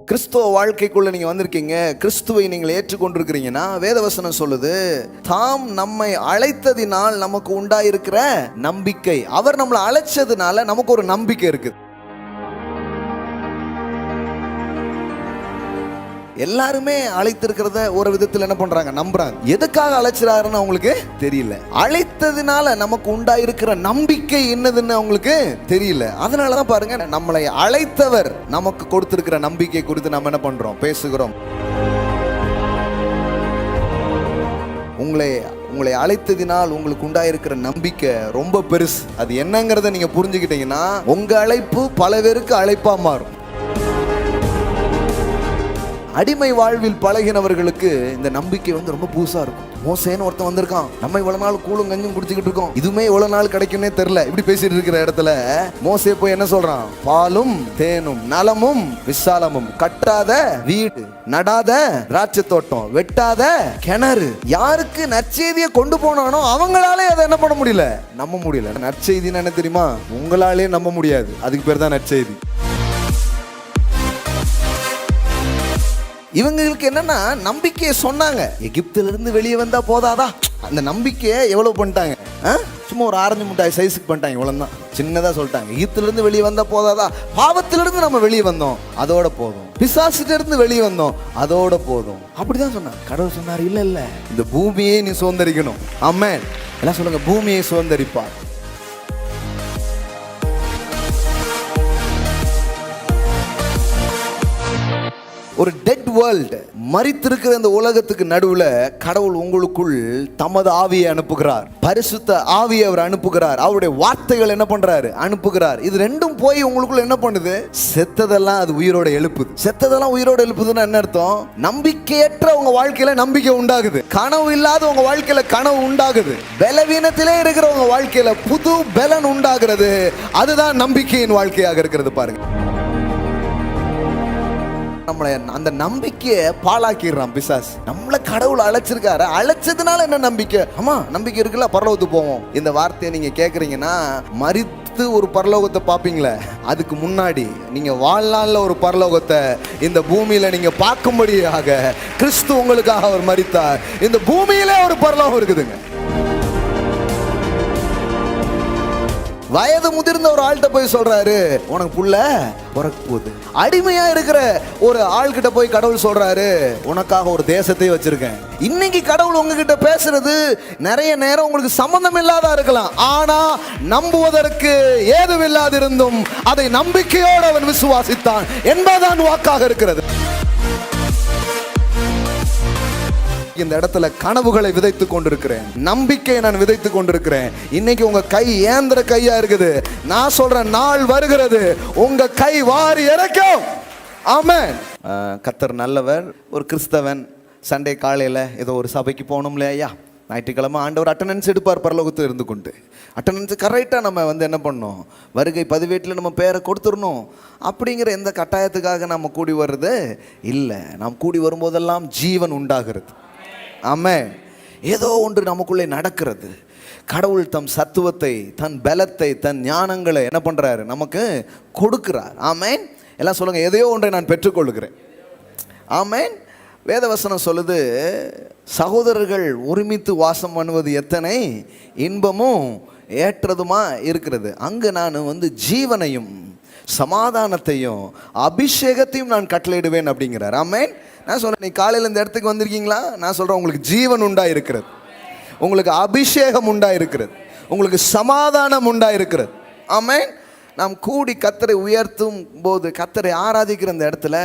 கிறிஸ்துவ வாழ்க்கைக்குள்ள நீங்க வந்திருக்கீங்க, கிறிஸ்துவை நீங்கள் ஏற்றுக்கொண்டிருக்கிறீங்கன்னா வேதவசனம் சொல்லுது, தாம் நம்மை அழைத்ததினால் நமக்கு உண்டாயிருக்கிற நம்பிக்கை. அவர் நம்மளை அழைச்சதுனால நமக்கு ஒரு நம்பிக்கை இருக்குது. எல்லாருமே அழைத்திருக்கிறத ஒரு விதத்தில் என்ன பண்றாங்க, நம்புறாங்க. எதுக்காக அழைச்சிறாருன்னு அவங்களுக்கு தெரியல. அழைத்ததுனால நமக்கு உண்டாயிருக்கிற நம்பிக்கை என்னதுன்னு அவங்களுக்கு தெரியல. அதனாலதான் பாருங்க, நம்மளை அழைத்தவர் நமக்கு கொடுத்திருக்கிற நம்பிக்கை குறித்து நம்ம என்ன பண்றோம், பேசுகிறோம். உங்களை அழைத்ததினால் உங்களுக்கு உண்டாயிருக்கிற நம்பிக்கை ரொம்ப பெருசு. அது என்னங்கிறத நீங்க புரிஞ்சுக்கிட்டீங்கன்னா உங்க அழைப்பு பல பேருக்கு அழைப்பா மாறும். அடிமை வாழ்வில் பழகினவர்களுக்கு இந்த நம்பிக்கை ரொம்ப புதுசா இருக்கும். மோசேன்னு ஒருத்தன் வந்திருக்கான், நம்ம இவ்வளவு நாள் கூழும் கஞ்சும் குடிச்சுக்கிட்டு இருக்கோம், இதுவுமே இவ்வளவு நாள் கிடைக்கும்னே தெரியல, இப்படி பேசிட்டு இருக்கிற இடத்துல மோசே போய் என்ன சொல்றான், பாலும் தேனும் நலமும் விசாலமும், கட்டாத வீடு, நடாத திராட்சை தோட்டம், வெட்டாத கிணறு. யாருக்கு நற்செய்தியை கொண்டு போனானோ அவங்களாலே அதை என்ன பண்ண முடியல, நம்ப முடியல. நற்செய்தின்னு என்ன தெரியுமா, உங்களாலே நம்ப முடியாது, அதுக்கு பேர் தான் நற்செய்தி. இவங்களுக்கு என்னன்னா நம்பிக்கையை சொன்னாங்க. எகிப்துல இருந்து வெளியே வந்தா போதாதா, அந்த நம்பிக்கையை எவ்வளவு பண்ணிட்டாங்க, சும்மா ஒரு ஆரஞ்சு முட்டாய் சைஸுக்கு பண்ணிட்டாங்க, இவ்வளவுதான், சின்னதா சொல்லிட்டாங்க. எகிப்துல இருந்து வெளியே வந்தா போதாதா, பாவத்திலிருந்து நம்ம வெளியே வந்தோம், அதோட போதும். பிசாசிட்ட இருந்து வெளியே வந்தோம், அதோட போதும். அப்படிதான் சொன்னாங்க. கடவுள் சொன்னார், இல்ல இல்ல, இந்த பூமியை நீ சுதந்தரிக்கணும். ஆமென். எல்லாம் சொல்லுங்க, பூமியை சுதந்தரிப்பார். ஒரு டெட் வேர்ல்டு, மரித்திருக்கிற இந்த உலகத்துக்கு நடுவுல கடவுள் உங்களுக்குள் தமது ஆவியை அனுப்புகிறார். பரிசுத்த ஆவியை அவர் அனுப்புகிறார். அவருடைய வார்த்தைகள் என்ன பண்றாரு, அனுப்புகிறார். இது ரெண்டும் போய் உங்களுக்குள்ள என்ன பண்ணுது, செத்ததெல்லாம் அது உயிரோட எழுப்புது. செத்ததெல்லாம் உயிரோட எழுப்புதுன்னா என்ன அர்த்தம், நம்பிக்கையற்ற உங்க வாழ்க்கையில நம்பிக்கை உண்டாகுது, கனவு இல்லாத உங்க வாழ்க்கையில கனவு உண்டாகுது, பலவீனத்திலே இருக்கிற உங்க வாழ்க்கையில புது பலன் உண்டாகிறது. அதுதான் நம்பிக்கையின் வாழ்க்கையாக இருக்கிறது. பாருங்க, நம்மளை அந்த நம்பிக்கையை பாழாக்கிடுறான் பிசாசு. நம்மளை கடவுள் அழைச்சிருக்காரு, அழைச்சதுனால என்ன நம்பிக்கை, ஆமா நம்பிக்கை இருக்குல்ல, பரலோகத்துக்கு போவோம். இந்த வார்த்தையை நீங்க கேக்குறீங்கன்னா, மரித்து ஒரு பரலோகத்தை பாப்பீங்களே, அதுக்கு முன்னாடி நீங்க வாழ்நாள்ல ஒரு பரலோகத்தை இந்த பூமியில நீங்க பார்க்கும்படியாக கிறிஸ்து உங்களுக்காக அவர் மரித்தார். இந்த பூமியிலே ஒரு பரலோகம் இருக்குதுங்க. வயது முதிர்ந்த ஒரு ஆள்கிட்ட போய் சொல்றாரு, உனக்கு புள்ள பிறக்க போகுது. அடிமையா இருக்கிற ஒரு ஆள்கிட்ட போய் கடவுள் சொல்றாரு, உனக்காக ஒரு தேசத்தை வச்சிருக்கேன். இன்னைக்கு கடவுள் உங்ககிட்ட பேசுறது நிறைய நேரம் உங்களுக்கு சம்பந்தம் இல்லாத இருக்கலாம், ஆனா நம்புவதற்கு ஏதுமில்லாது இருந்தும் அதை நம்பிக்கையோடு அவன் விசுவாசித்தான் என்பதுதான் வாக்காக இருக்கிறது. இந்த இடத்துல கனவுகளை விதைத்துக் கொண்டிருக்கிறேன், நம்பிக்கையை நான் விதைத்துக் கொண்டிருக்கிறேன். இன்னைக்கு உங்க கை ஏந்திர கையா இருக்குது. நான் சொல்றேன், நாள் வருகிறது உங்க கை வாரி இறக்கும். ஆமென். கர்த்தர் நல்லவர். ஒரு கிறிஸ்தவன் சண்டே காலையில ஏதோ ஒரு சபைக்கு போகணும் இல்லையா, ஞாயிற்றுக்கிழமை ஆண்டவர் அட்டண்டன்ஸ் எடுப்பார் பரலோகத்தில் இருந்து கொண்டு. அட்டண்டன்ஸ் கரெக்டாக நம்ம என்ன பண்ணணும், வருகை பதிவேட்டில் நம்ம பேரை கொடுத்துடணும் அப்படிங்கிற எந்த கட்டாயத்துக்காக நம்ம கூடி வர்றது இல்லை. நாம் கூடி வரும்போதெல்லாம் ஜீவன் உண்டாகிறது. ஆமென். ஏதோ ஒன்று நமக்குள்ளே நடக்கிறது. கடவுள் தம் சத்துவத்தை, தன் பலத்தை, தன் ஞானங்களை என்ன பண்றாரு, நமக்கு கொடுக்கிறார். ஆமென். எல்லாம் சொல்லுங்க, எதையோ ஒன்றை நான் பெற்றுக்கொள்கிறேன். ஆமென். வேதவசனம் சொல்லுது, சகோதரர்கள் ஒருமித்து வாசம் பண்ணுவது எத்தனை இன்பமும் ஏற்றதுமா இருக்கிறது. அங்கு நான் ஜீவனையும் சமாதானத்தையும் அபிஷேகத்தையும் நான் கட்டளையிடுவேன் அப்படிங்கிறார். ஆமென். நான் சொல்றேன், நீ காலையில் இந்த இடத்துக்கு வந்திருக்கீங்களா, நான் சொல்றேன், உங்களுக்கு ஜீவன் உண்டா இருக்கிறது, உங்களுக்கு அபிஷேகம் உண்டா இருக்கிறது, உங்களுக்கு சமாதானம் உண்டா இருக்கிறது. ஆமென். நாம் கூடி கர்த்தரை உயர்த்தும் போது, கர்த்தரை ஆராதிக்கிற அந்த இடத்துல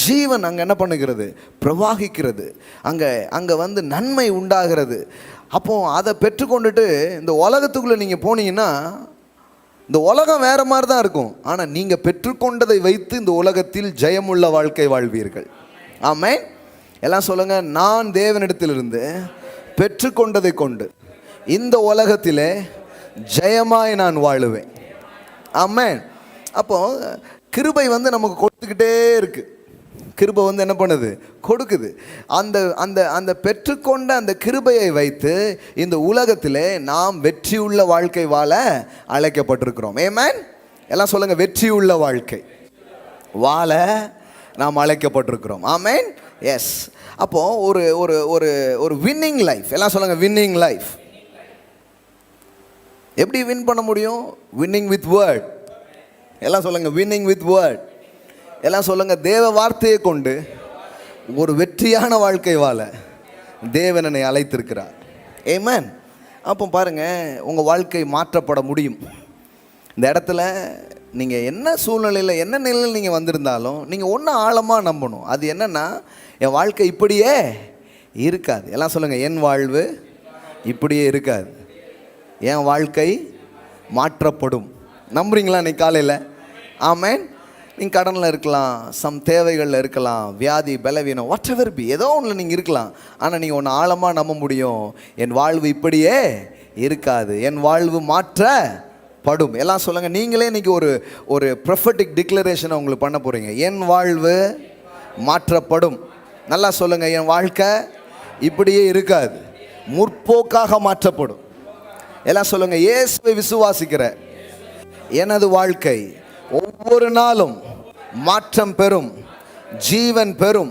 ஜீவன் அங்கே என்ன பண்ணுகிறது, பிரவாகிக்கிறது. அங்கே நன்மை உண்டாகிறது. அப்போ அதை பெற்றுக்கொண்டுட்டு இந்த உலகத்துக்குள்ளே நீங்கள் போனீங்கன்னா, இந்த உலகம் வேற மாதிரி தான் இருக்கும், ஆனால் நீங்கள் பெற்றுக்கொண்டதை வைத்து இந்த உலகத்தில் ஜெயமுள்ள வாழ்க்கை வாழ்வீர்கள். ஆமென். எல்லாம் சொல்லுங்க, நான் தேவனிடத்திலிருந்து பெற்றுக்கொண்டதை கொண்டு இந்த உலகத்திலே ஜெயமாய் நான் வாழுவேன். ஆமென். அப்போ கிருபை நமக்கு கொடுத்துக்கிட்டே இருக்கு. கிருபை என்ன பண்ணுது, கொடுக்குது. அந்த அந்த அந்த பெற்றுக்கொண்ட அந்த கிருபையை வைத்து இந்த உலகத்திலே நாம் வெற்றியுள்ள வாழ்க்கை வாழ அழைக்கப்பட்டிருக்கிறோம். ஆமென். எல்லாம் சொல்லுங்க, வெற்றி உள்ள வாழ்க்கை வாழ நாம் அழைக்கப்பட்டிருக்கிறோம். ஆமென். எஸ். அப்போ ஒரு ஒரு ஒரு ஒரு வின்னிங் லைஃப், எல்லாம் சொல்லுங்க வின்னிங் லைஃப். எப்படி வின் பண்ண முடியும்? Winning with word. எல்லாம் சொல்லுங்க வின்னிங் வித் வேர்ட். எல்லாம் சொல்லுங்க தேவ வார்த்தையை கொண்டு ஒரு வெற்றியான வாழ்க்கை வாழ தேவன் என்னை அழைத்திருக்கிறார். ஆமென். அப்போ பாருங்க, உங்கள் வாழ்க்கை மாற்றப்பட முடியும். இந்த இடத்துல நீங்கள் என்ன சூழ்நிலையில் என்ன நிலையில் நீங்கள் வந்திருந்தாலும் நீங்கள் ஒன்று ஆழமாக நம்பணும். அது என்னென்னா, என் வாழ்க்கை இப்படியே இருக்காது. எல்லாம் சொல்லுங்கள், என் வாழ்வு இப்படியே இருக்காது, என் வாழ்க்கை மாற்றப்படும். நம்புறீங்களா இன்னைக்கு காலையில்? ஆமென். நீங்கள் கடனில் இருக்கலாம், சம் தேவைகளில் இருக்கலாம், வியாதி பலவீனம் வாட் எவர் பி, ஏதோ ஒன்றில் நீங்கள் இருக்கலாம். ஆனால் நீங்கள் ஒன்று ஆழமாக நம்ப முடியும், என் வாழ்வு இப்படியே இருக்காது, என் வாழ்வு மாற்றப்படும். எல்லாம் சொல்லுங்கள், நீங்களே இன்றைக்கி ஒரு ப்ரொஃபட்டிக் டிக்ளரேஷனை உங்களுக்கு பண்ண போகிறீங்க. என் வாழ்வு மாற்றப்படும். நல்லா சொல்லுங்கள், என் வாழ்க்கை இப்படியே இருக்காது, முற்போக்காக மாற்றப்படும். எல்லாம் சொல்லுங்கள், இயேசுவை விசுவாசிக்கிற எனது வாழ்க்கை ஒவ்வொரு நாளும் மாற்றம் பெறும், ஜீவன் பெறும்,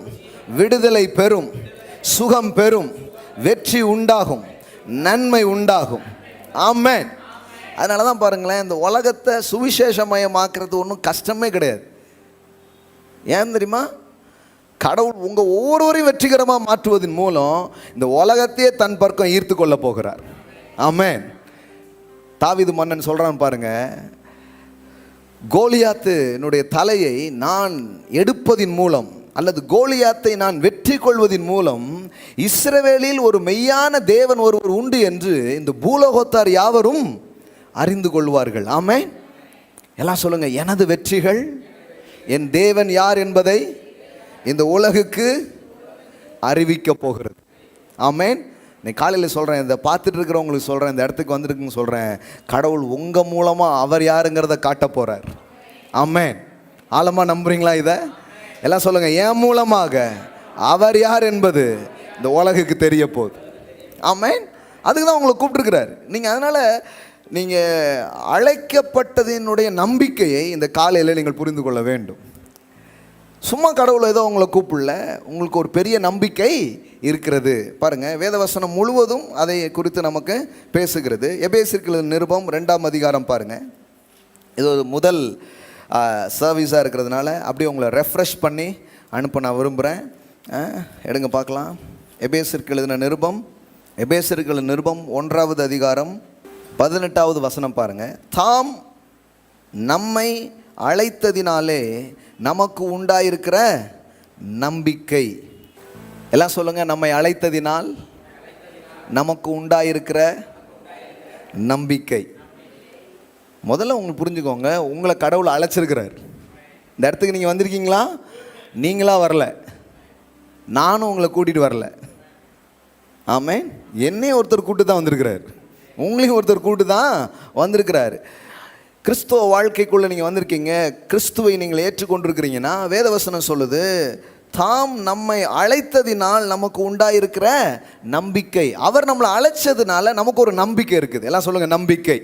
விடுதலை பெறும், சுகம் பெறும், வெற்றி உண்டாகும், நன்மை உண்டாகும். ஆமென். அதனால தான் பாருங்களேன், இந்த உலகத்தை சுவிசேஷமயமாக்குறது ஒன்றும் கஷ்டமே கிடையாது. ஏன் தெரியுமா? கடவுள் உங்கள் ஒவ்வொருவரையும் வெற்றிகரமாக மாற்றுவதன் மூலம் இந்த உலகத்தையே தன் பக்கம் ஈர்த்து கொள்ள போகிறார். ஆமென். தாவீது மன்னன் சொல்கிறான் பாருங்க, கோலியாத்தினுடைய தலையை நான் எடுப்பதின் மூலம் அல்லது கோலியாத்தை நான் வெற்றி கொள்வதின் மூலம் இஸ்ரவேலில் ஒரு மெய்யான தேவன் ஒருவர் உண்டு என்று இந்த பூலோகத்தார் யாவரும் அறிந்து கொள்வார்கள். ஆமென். எல்லாம் சொல்லுங்க, எனது வெற்றிகள் என் தேவன் யார் என்பதை இந்த உலகுக்கு அறிவிக்க போகிறது. ஆமென். இன்னைக்கு காலையில் சொல்கிறேன், இதை பார்த்துட்டு இருக்கிறவங்களுக்கு சொல்கிறேன், இந்த இடத்துக்கு வந்திருக்குன்னு சொல்கிறேன், கடவுள் உங்கள் மூலமாக அவர் யாருங்கிறத காட்ட போகிறார். ஆமென். ஆழமாக நம்புறீங்களா இதை? எல்லாம் சொல்லுங்கள், என் மூலமாக அவர் யார் என்பது இந்த உலகுக்கு தெரிய போகுது. ஆமென். அதுக்கு தான் உங்களை கூப்பிட்டுருக்கிறார். நீங்கள் அதனால் நீங்கள் அழைக்கப்பட்டதினுடைய நம்பிக்கையை இந்த காலையில் நீங்கள் புரிந்து கொள்ள வேண்டும். சும்மா கடவுளை ஏதோ உங்களை கூப்பிடல, உங்களுக்கு ஒரு பெரிய நம்பிக்கை இருக்கிறது. பாருங்கள், வேதவசனம் முழுவதும் அதை குறித்து நமக்கு பேசுகிறது. எபேசியர் நிருபம் 2ஆம் அதிகாரம் பாருங்கள். இது ஒரு முதல் சர்வீஸாக இருக்கிறதுனால அப்படியே உங்களை ரெஃப்ரெஷ் பண்ணி அனுப்ப நான் விரும்புகிறேன். எடுங்க பார்க்கலாம். எபேசியர் நிருபம் 1ஆவது அதிகாரம் 18வது வசனம் பாருங்கள். தாம் நம்மை அழைத்ததினாலே நமக்கு உண்டாயிருக்கிற நம்பிக்கை. எல்லாம் சொல்லுங்கள், நம்மை அழைத்ததினால் நமக்கு உண்டாயிருக்கிற நம்பிக்கை. முதல்ல உங்களுக்கு புரிஞ்சுக்கோங்க, உங்களை கடவுளை அழைச்சிருக்கிறார். இந்த இடத்துக்கு நீங்கள் வந்திருக்கீங்களா? நீங்களாக வரல, நானும் உங்களை கூட்டிகிட்டு வரல. ஆமென். என்னையும் ஒருத்தர் கூட்டு தான் வந்திருக்கிறார், உங்களையும் ஒருத்தர் கூட்டு தான் வந்திருக்கிறார். கிறிஸ்துவ வாழ்க்கைக்குள்ளே நீங்கள் வந்திருக்கீங்க, கிறிஸ்துவை நீங்கள் ஏற்றுக்கொண்டிருக்கிறீங்கன்னா வேதவசனம் சொல்லுது, தாம் நம்மை அழைத்ததினால் நமக்கு உண்டாயிருக்கிற நம்பிக்கை. அவர் நம்மளை அழைச்சதுனால நமக்கு ஒரு நம்பிக்கை இருக்குது. எல்லாம் சொல்லுங்கள், நம்பிக்கை.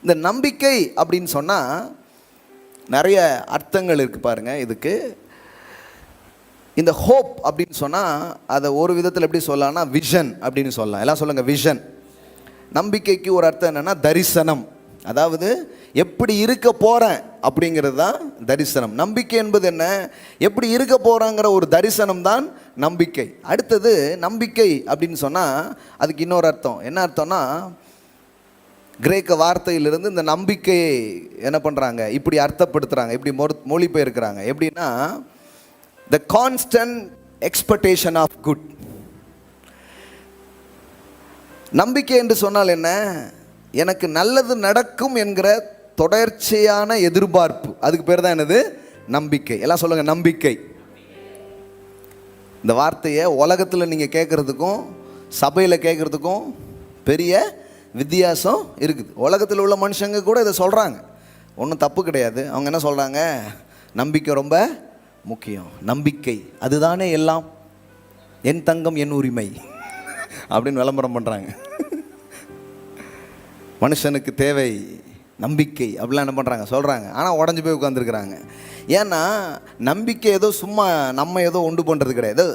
இந்த நம்பிக்கை அப்படின்னு சொன்னால் நிறைய அர்த்தங்கள் இருக்குது பாருங்கள் இதுக்கு. இந்த ஹோப் அப்படின்னு சொன்னால் அதை ஒரு விதத்தில் எப்படி சொல்லலாம்னா விஷன் அப்படின்னு சொல்லலாம். எல்லாம் சொல்லுங்கள், விஷன். நம்பிக்கைக்கு ஒரு அர்த்தம் என்னென்னா தரிசனம். அதாவது எப்படி இருக்க போகிறேன் அப்படிங்கிறது தான் தரிசனம். நம்பிக்கை என்பது என்ன? எப்படி இருக்க போகிறாங்கிற ஒரு தரிசனம் தான் நம்பிக்கை. அடுத்தது நம்பிக்கை அப்படின்னு சொன்னால் அதுக்கு இன்னொரு அர்த்தம். என்ன அர்த்தம்னா, கிரேக்க வார்த்தையிலிருந்து இந்த நம்பிக்கையை என்ன பண்ணுறாங்க, இப்படி அர்த்தப்படுத்துகிறாங்க, இப்படி மொழிபெயர்க்கிறாங்க. எப்படின்னா, the constant expectation of good. நம்பிக்கை என்று சொன்னால் என்ன? எனக்கு நல்லது நடக்கும் என்கிற தொடர்ச்சியான எதிர்பார்ப்பு. அதுக்கு பேர் தான் என்னது? நம்பிக்கை. எல்லாம் சொல்லுங்கள், நம்பிக்கை. இந்த வார்த்தையை உலகத்தில் நீங்கள் கேட்குறதுக்கும் சபையில் கேட்குறதுக்கும் பெரிய வித்தியாசம் இருக்குது. உலகத்தில் உள்ள மனுஷங்க கூட இதை சொல்கிறாங்க, ஒன்றும் தப்பு கிடையாது. அவங்க என்ன சொல்கிறாங்க? நம்பிக்கை ரொம்ப முக்கியம், நம்பிக்கை அதுதானே எல்லாம், என் தங்கம் என் உரிமை அப்படின்னு விளம்பரம் பண்ணுறாங்க. மனுஷனுக்கு தேவை நம்பிக்கை அப்படிலாம் என்ன பண்ணுறாங்க சொல்கிறாங்க, ஆனால் உடஞ்சி போய் உட்காந்துருக்குறாங்க. ஏன்னா நம்பிக்கை ஏதோ சும்மா நம்ம ஏதோ உண்டு பண்ணுறது கிடையாது,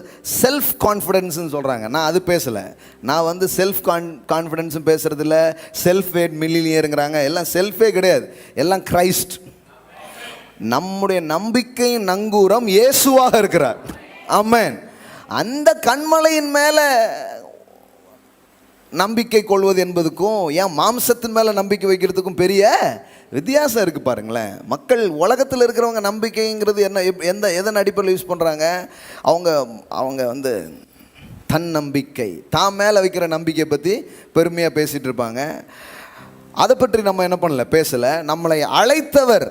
செல்ஃப் கான்ஃபிடென்ஸ்னு சொல்கிறாங்க. நான் அது பேசலை, நான் வந்து செல்ஃப் கான்ஃபிடென்ஸும் பேசுகிறதில்ல, செல்ஃப் மேட் மில்லினியருங்கிறாங்க, எல்லாம் செல்ஃபே கிடையாது, எல்லாம் கிரைஸ்ட். நம்முடைய நம்பிக்கை நங்கூரம் இயேசுவாக இருக்கிறார். ஆமென். அந்த கண்மலையின் மேலே நம்பிக்கை கொள்வது என்பதுக்கும் ஏன் மாம்சத்தின் மேலே நம்பிக்கை வைக்கிறதுக்கும் பெரிய வித்தியாசம் இருக்குது பாருங்களேன். மக்கள் உலகத்தில் இருக்கிறவங்க நம்பிக்கைங்கிறது என்ன எதன் அடிப்படையில் யூஸ் பண்ணுறாங்க? அவங்க வந்து தன் நம்பிக்கை, தான் மேலே வைக்கிற நம்பிக்கையை பற்றி பெருமையாக பேசிகிட்டு இருப்பாங்க. அதை பற்றி நம்ம என்ன பண்ணல, பேசலை. நம்மளை அழைத்தவர்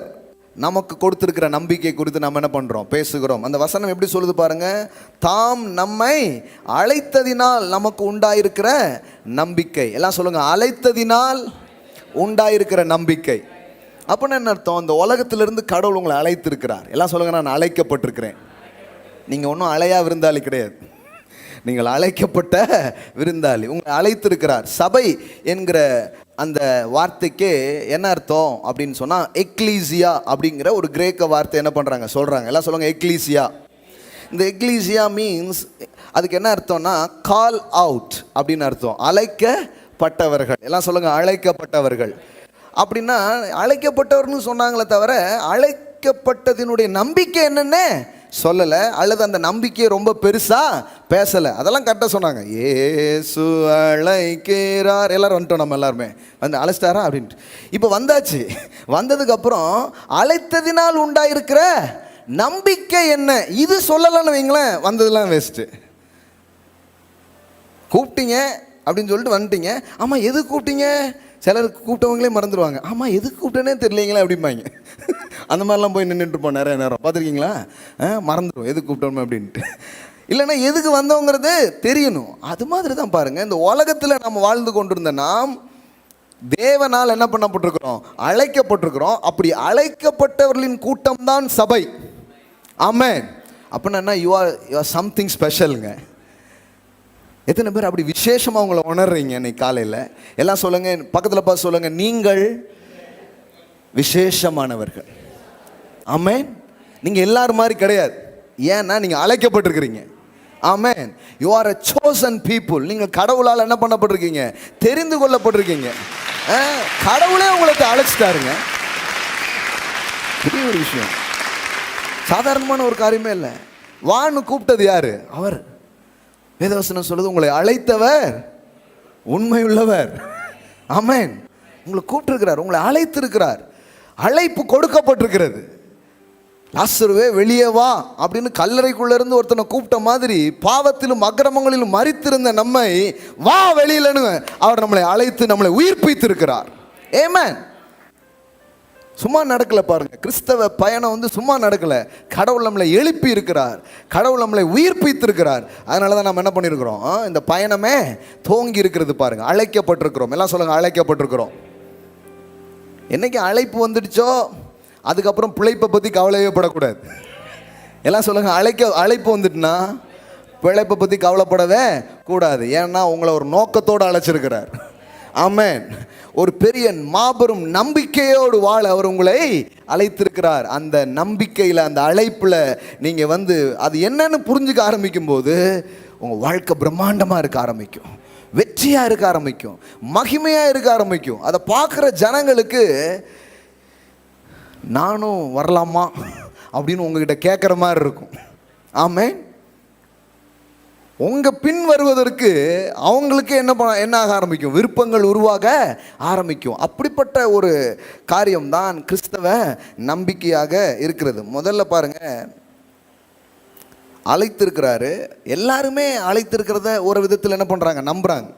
நமக்கு கொடுத்துருக்கிற நம்பிக்கை குறித்து நம்ம என்ன பண்ணுறோம், பேசுகிறோம். அந்த வசனம் எப்படி சொல்லுது பாருங்க, தாம் நம்மை அழைத்ததினால் நமக்கு உண்டாயிருக்கிற நம்பிக்கை. எல்லாம் சொல்லுங்க, அழைத்ததினால் உண்டாயிருக்கிற நம்பிக்கை. அப்படின்னு என்ன அர்த்தம்? இந்த உலகத்திலிருந்து கடவுள் உங்களை அழைத்திருக்கிறார். எல்லாம் சொல்லுங்க, நான் அழைக்கப்பட்டிருக்கிறேன். நீங்கள் ஒன்றும் அழையா விருந்தாளி கிடையாது, நீங்கள் அழைக்கப்பட்ட விருந்தாளி. உங்களை அழைத்திருக்கிறார். சபை என்கிற அந்த வார்த்தைக்கு என்ன அர்த்தம் அப்படின்னு சொன்னால், எக்லீசியா அப்படிங்கிற ஒரு கிரேக்க வார்த்தை என்ன பண்ணுறாங்க சொல்கிறாங்க. எல்லாம் சொல்லுங்கள், எக்லீசியா. இந்த எக்லீசியா மீன்ஸ், அதுக்கு என்ன அர்த்தம்னா கால் அவுட் அப்படின்னு அர்த்தம், அழைக்கப்பட்டவர்கள். எல்லாம் சொல்லுங்கள், அழைக்கப்பட்டவர்கள். அப்படின்னா அழைக்கப்பட்டவர்னு சொன்னாங்களே தவிர அழைக்கப்பட்டதினுடைய நம்பிக்கை என்னென்ன சொல்லலை, அல்லது அந்த நம்பிக்கையை ரொம்ப பெருசாக பேசலை. அதெல்லாம் கரெக்டாக சொன்னாங்க. ஏசு அழைக்கிறார், எல்லோரும் வந்துட்டோம், நம்ம எல்லாருமே வந்து அழைச்சிட்டாரா அப்படின்ட்டு. இப்போ வந்தாச்சு. வந்ததுக்கப்புறம் அழைத்ததினால் உண்டாயிருக்கிற நம்பிக்கை என்ன, இது சொல்லலைன்னு வைங்களேன், வந்ததெல்லாம் வேஸ்ட்டு. கூப்பிட்டீங்க அப்படின்னு சொல்லிட்டு வந்துட்டீங்க, ஆமாம் எது கூப்பிட்டீங்க? சிலருக்கு கூப்பிட்டவங்களே மறந்துடுவாங்க, ஆமாம் எதுக்கு கூப்பிட்டேனே தெரியலைங்களா அப்படிம்பாங்க. அந்த மாதிரிலாம் போய் நின்றுட்டுருப்போம் நிறைய நேரம், பார்த்துருக்கீங்களா? மறந்துடும் எதுக்கு கூப்பிட்டோமே அப்படின்ட்டு. இல்லைன்னா எதுக்கு வந்தோங்கிறது தெரியணும். அது மாதிரி தான் பாருங்கள், இந்த உலகத்தில் நம்ம வாழ்ந்து கொண்டிருந்த நாம் தேவனால் என்ன பண்ணப்பட்டிருக்கிறோம், அழைக்கப்பட்டிருக்கிறோம். அப்படி அழைக்கப்பட்டவர்களின் கூட்டம் தான் சபை. ஆமென். அப்படின்னா யூ ஆர் சம்திங் ஸ்பெஷலுங்க. எத்தனை பேர் அப்படி விசேஷமாக உங்களை உணர்றீங்க இன்னைக்கு காலையில்? எல்லாம் சொல்லுங்கள், பக்கத்தில் பார்த்து சொல்லுங்கள், நீங்கள் விசேஷமானவர்கள். ஆமென். நீங்கள் எல்லாரும் மாதிரி கிடையாது, ஏன்னா நீங்கள் அழைக்கப்பட்டிருக்கிறீங்க. Amen. You are a chosen people. நீங்கள் கடவுளால் என்ன பண்ணப்பட்டிருக்கீங்க, தெரிந்து கொள்ளப்பட்டிருக்கீங்க. கடவுளே உங்களுக்கு அழைச்சிட்டாருங்க. பெரிய ஒரு விஷயம், சாதாரணமான ஒரு காரியமே இல்லை. வான்னு கூப்பிட்டது யாரு? அவர். வேதவசனம் சொல்லுது, உங்களை அழைத்தவர் உண்மையுள்ளவர். ஆமென். உங்களை கூப்பிட்டுருக்கிறார், உங்களை அழைத்திருக்கிறார், அழைப்பு கொடுக்கப்பட்டிருக்கிறது. லாசருவே வெளியே வா அப்படின்னு கல்லறைக்குள்ளேருந்து ஒருத்தனை கூப்பிட்ட மாதிரி பாவத்திலும் அக்கிரமங்களிலும் மரித்திருந்த நம்மை வா வெளியிலன்னு அவர் நம்மளை அழைத்து நம்மளை உயிர்ப்பித்திருக்கிறார். ஆமென். சும்மா நடக்கலை பாருங்க, கிறிஸ்தவ பயணம் வந்து சும்மா நடக்கலை. கடவுள் நம்மளை எழுப்பி இருக்கிறார், கடவுள் நம்மளை உயிர்ப்பித்திருக்கிறார். அதனால தான் நம்ம என்ன பண்ணியிருக்கிறோம், இந்த பயணமே தோங்கி இருக்கிறது பாருங்க. அழைக்கப்பட்டிருக்கிறோம். எல்லாம் சொல்லுங்க, அழைக்கப்பட்டிருக்கிறோம். என்னைக்கு அழைப்பு வந்துடுச்சோ அதுக்கப்புறம் பிழைப்பை பற்றி கவலையே படக்கூடாது. எல்லாம் சொல்லுங்க, அழைப்பு வந்துட்டுனா பிழைப்பை பற்றி கவலைப்படவே கூடாது. ஏன்னா உங்களை ஒரு நோக்கத்தோடு அழைச்சிருக்கிறார். ஆமென். ஒரு பெரிய மாபெரும் நம்பிக்கையோடு வாழ அவர் உங்களை அழைத்திருக்கிறார். அந்த நம்பிக்கையில், அந்த அழைப்பில் நீங்கள் வந்து அது என்னன்னு புரிஞ்சுக்க ஆரம்பிக்கும் போது உங்கள் வாழ்க்கை பிரம்மாண்டமாக இருக்க ஆரம்பிக்கும், வெற்றியாக இருக்க ஆரம்பிக்கும், மகிமையாக இருக்க ஆரம்பிக்கும். அதை பார்க்குற ஜனங்களுக்கு நானும் வரலாமா அப்படின்னு உங்ககிட்ட கேட்குற மாதிரி இருக்கும். ஆமென். உங்கள் பின் வருவதற்கு அவங்களுக்கு என்ன ஆக ஆரம்பிக்கும், விருப்பங்கள் உருவாக ஆரம்பிக்கும். அப்படிப்பட்ட ஒரு காரியம்தான் கிறிஸ்தவ நம்பிக்கையாக இருக்கிறது. முதல்ல பாருங்க, அழைத்திருக்கிறாரு. எல்லாருமே அழைத்திருக்கிறத ஒரு விதத்தில் என்ன பண்ணுறாங்க, நம்புகிறாங்க.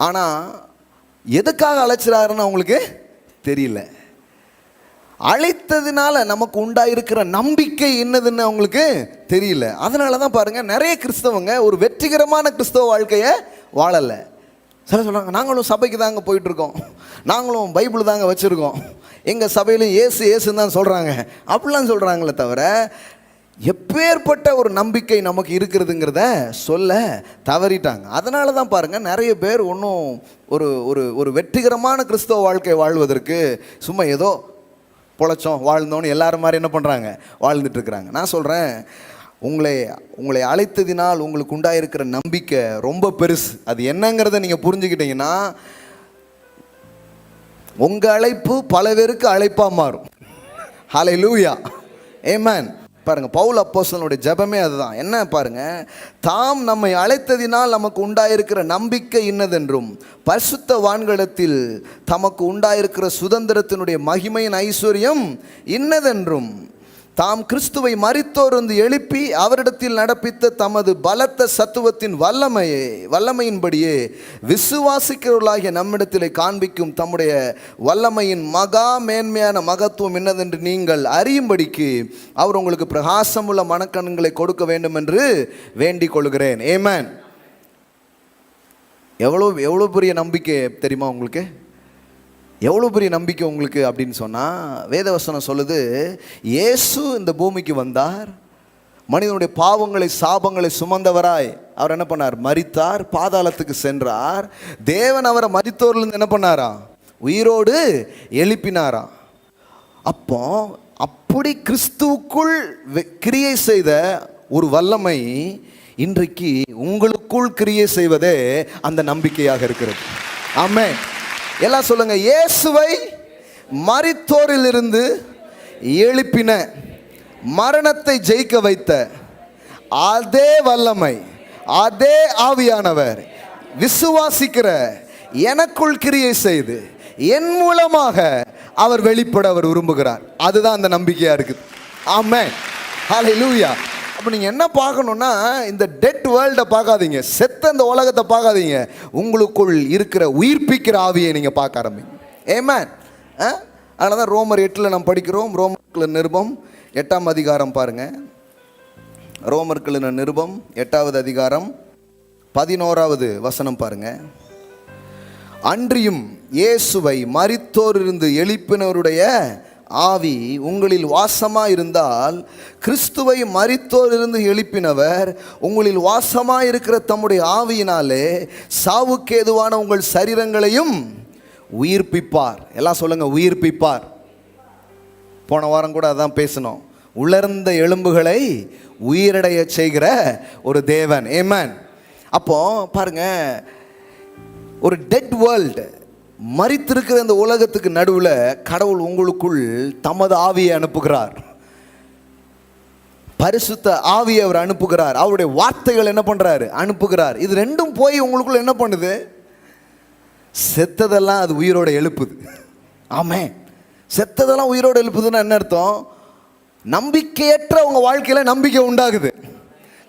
ஆனால் எதுக்காக அழைச்சிறாருன்னு அவங்களுக்கு தெரியல. அழைத்ததினால நமக்கு உண்டாயிருக்கிற நம்பிக்கை என்னதுன்னு அவங்களுக்கு தெரியல. அதனால தான் பாருங்கள், நிறைய கிறிஸ்தவங்க ஒரு வெற்றிகரமான கிறிஸ்தவ வாழ்க்கையை வாழலை. சில சொல்கிறாங்க, நாங்களும் சபைக்கு தாங்க போயிட்டுருக்கோம், நாங்களும் பைபிள் தாங்க வச்சுருக்கோம், எங்கள் சபையிலும் ஏசுன்னு தான் சொல்கிறாங்க, அப்படிலாம் சொல்கிறாங்களே தவிர எப்பேற்பட்ட ஒரு நம்பிக்கை நமக்கு இருக்கிறதுங்கிறத சொல்ல தவறிட்டாங்க. அதனால தான் பாருங்கள், நிறைய பேர் ஒன்றும் ஒரு ஒரு ஒரு வெற்றிகரமான கிறிஸ்தவ வாழ்க்கை வாழ்வதற்கு சும்மா ஏதோ பொழைச்சோம் வாழ்ந்தோன்னு எல்லாரும் மாதிரி என்ன பண்ணுறாங்க, வாழ்ந்துட்டுருக்குறாங்க. நான் சொல்கிறேன், உங்களை அழைத்ததினால் உங்களுக்கு உண்டாயிருக்கிற நம்பிக்கை ரொம்ப பெருசு. அது என்னங்கிறத நீங்கள் புரிஞ்சுக்கிட்டீங்கன்னா உங்கள் அழைப்பு பல பேருக்கு அழைப்பாக மாறும். ஹல்லேலூயா, ஆமென். பாருங்க, பவுல் அப்போஸ்தலனுடைய ஜெபமே அதுதான். என்ன பாருங்க, தாம் நம்மை அழைத்ததினால் நமக்கு உண்டாயிருக்கிற நம்பிக்கை இன்னதென்றும் பரிசுத்தவான்களிடத்தில் தமக்கு உண்டாயிருக்கிற சுதந்திரத்தினுடைய மகிமையின் ஐஸ்வர்யம் இன்னதென்றும் தாம் கிறிஸ்துவை மரித்தோருந்து எழுப்பி அவரிடத்தில் நடப்பித்த தமது பலத்த சத்துவத்தின் வல்லமையின்படியே விசுவாசிக்கிறவர்களாகிய நம்மிடத்தில் காண்பிக்கும் தம்முடைய வல்லமையின் மகா மேன்மையான மகத்துவம் என்னதென்று நீங்கள் அறியும்படிக்கு அவர் உங்களுக்கு பிரகாசமுள்ள மனக்கண்களை கொடுக்க வேண்டும் என்று வேண்டிக் கொள்கிறேன். ஆமென். எவ்வளோ பெரிய நம்பிக்கை தெரியுமா உங்களுக்கு? எவ்வளோ பெரிய நம்பிக்கை உங்களுக்கு அப்படின்னு சொன்னால், வேதவசனம் சொல்லுது, இயேசு இந்த பூமிக்கு வந்தார், மனிதனுடைய பாவங்களை சாபங்களை சுமந்தவராய் அவர் என்ன பண்ணார், மரித்தார், பாதாளத்துக்கு சென்றார். தேவன் அவரை மரித்தோர்லேருந்து என்ன பண்ணாரா, உயிரோடு எழுப்பினாரா. அப்போ அப்படி கிறிஸ்துவுக்குள் கிரியை செய்த ஒரு வல்லமை இன்றைக்கு உங்களுக்குள் கிரியை செய்வதே அந்த நம்பிக்கையாக இருக்கிறது. ஆமென். எல்லாம் சொல்லுங்க, இயேசுவை மரித்தோரிலிருந்து எழுப்பின, மரணத்தை ஜெயிக்க வைத்த அதே வல்லமை, அதே ஆவியானவர் விசுவாசிக்கிற எனக்குள் கிரியை செய்து என் மூலமாக அவர் வெளிப்பட அவர் விரும்புகிறார். அதுதான் அந்த நம்பிக்கையா இருக்குது. ஆமென், ஹல்லேலூயா. அப்போ நீங்கள் என்ன பார்க்கணுன்னா, இந்த டெட் வேர்ல்டை பார்க்காதீங்க, செத்த இந்த உலகத்தை பார்க்காதீங்க, உங்களுக்குள் இருக்கிற உயிர்ப்பிக்கிற ஆவியை நீங்கள் பார்க்க ஆரம்பிங்க. ஆமென். அதனால தான் ரோமர் 8 நம்ம படிக்கிறோம். ரோமர்கள் நிருபம் 8ஆம் அதிகாரம் பாருங்கள். ரோமர்கள் நிருபம் 8வது அதிகாரம் 11வது வசனம் பாருங்கள். அன்றியும் இயேசுவை மரித்தோரிலிருந்து எழுப்பினவருடைய ஆவி உங்களில் வாசமாக இருந்தால், கிறிஸ்துவை மரித்தோரிலிருந்து எழுப்பினவர் உங்களில் வாசமாக இருக்கிற தம்முடைய ஆவியினாலே சாவுக்கு ஏதுவான உங்கள் சரீரங்களையும் உயிர்ப்பிப்பார். எல்லாம் சொல்லுங்க, உயிர்ப்பிப்பார். போன வாரம் கூட அதான் பேசணும், உலர்ந்த எலும்புகளை உயிரடைய செய்கிற ஒரு தேவன். ஆமென். அப்போ பாருங்க, ஒரு டெட் வேர்ல்டு, மரித்திருக்கிற இந்த உலகத்துக்கு நடுவில் கடவுள் உங்களுக்குள் தமது ஆவியை அனுப்புகிறார். பரிசுத்த ஆவியை அவர் அனுப்புகிறார். அவருடைய வார்த்தைகள் என்ன பண்றாரு, அனுப்புகிறார். இது ரெண்டும் போய் உங்களுக்குள்ள என்ன பண்ணுது, செத்ததெல்லாம் அது உயிரோட எழுப்புது. ஆமென். செத்ததெல்லாம் உயிரோட எழுப்புதுன்னா என்ன அர்த்தம்? நம்பிக்கையற்ற உங்க வாழ்க்கையில நம்பிக்கை உண்டாகுது,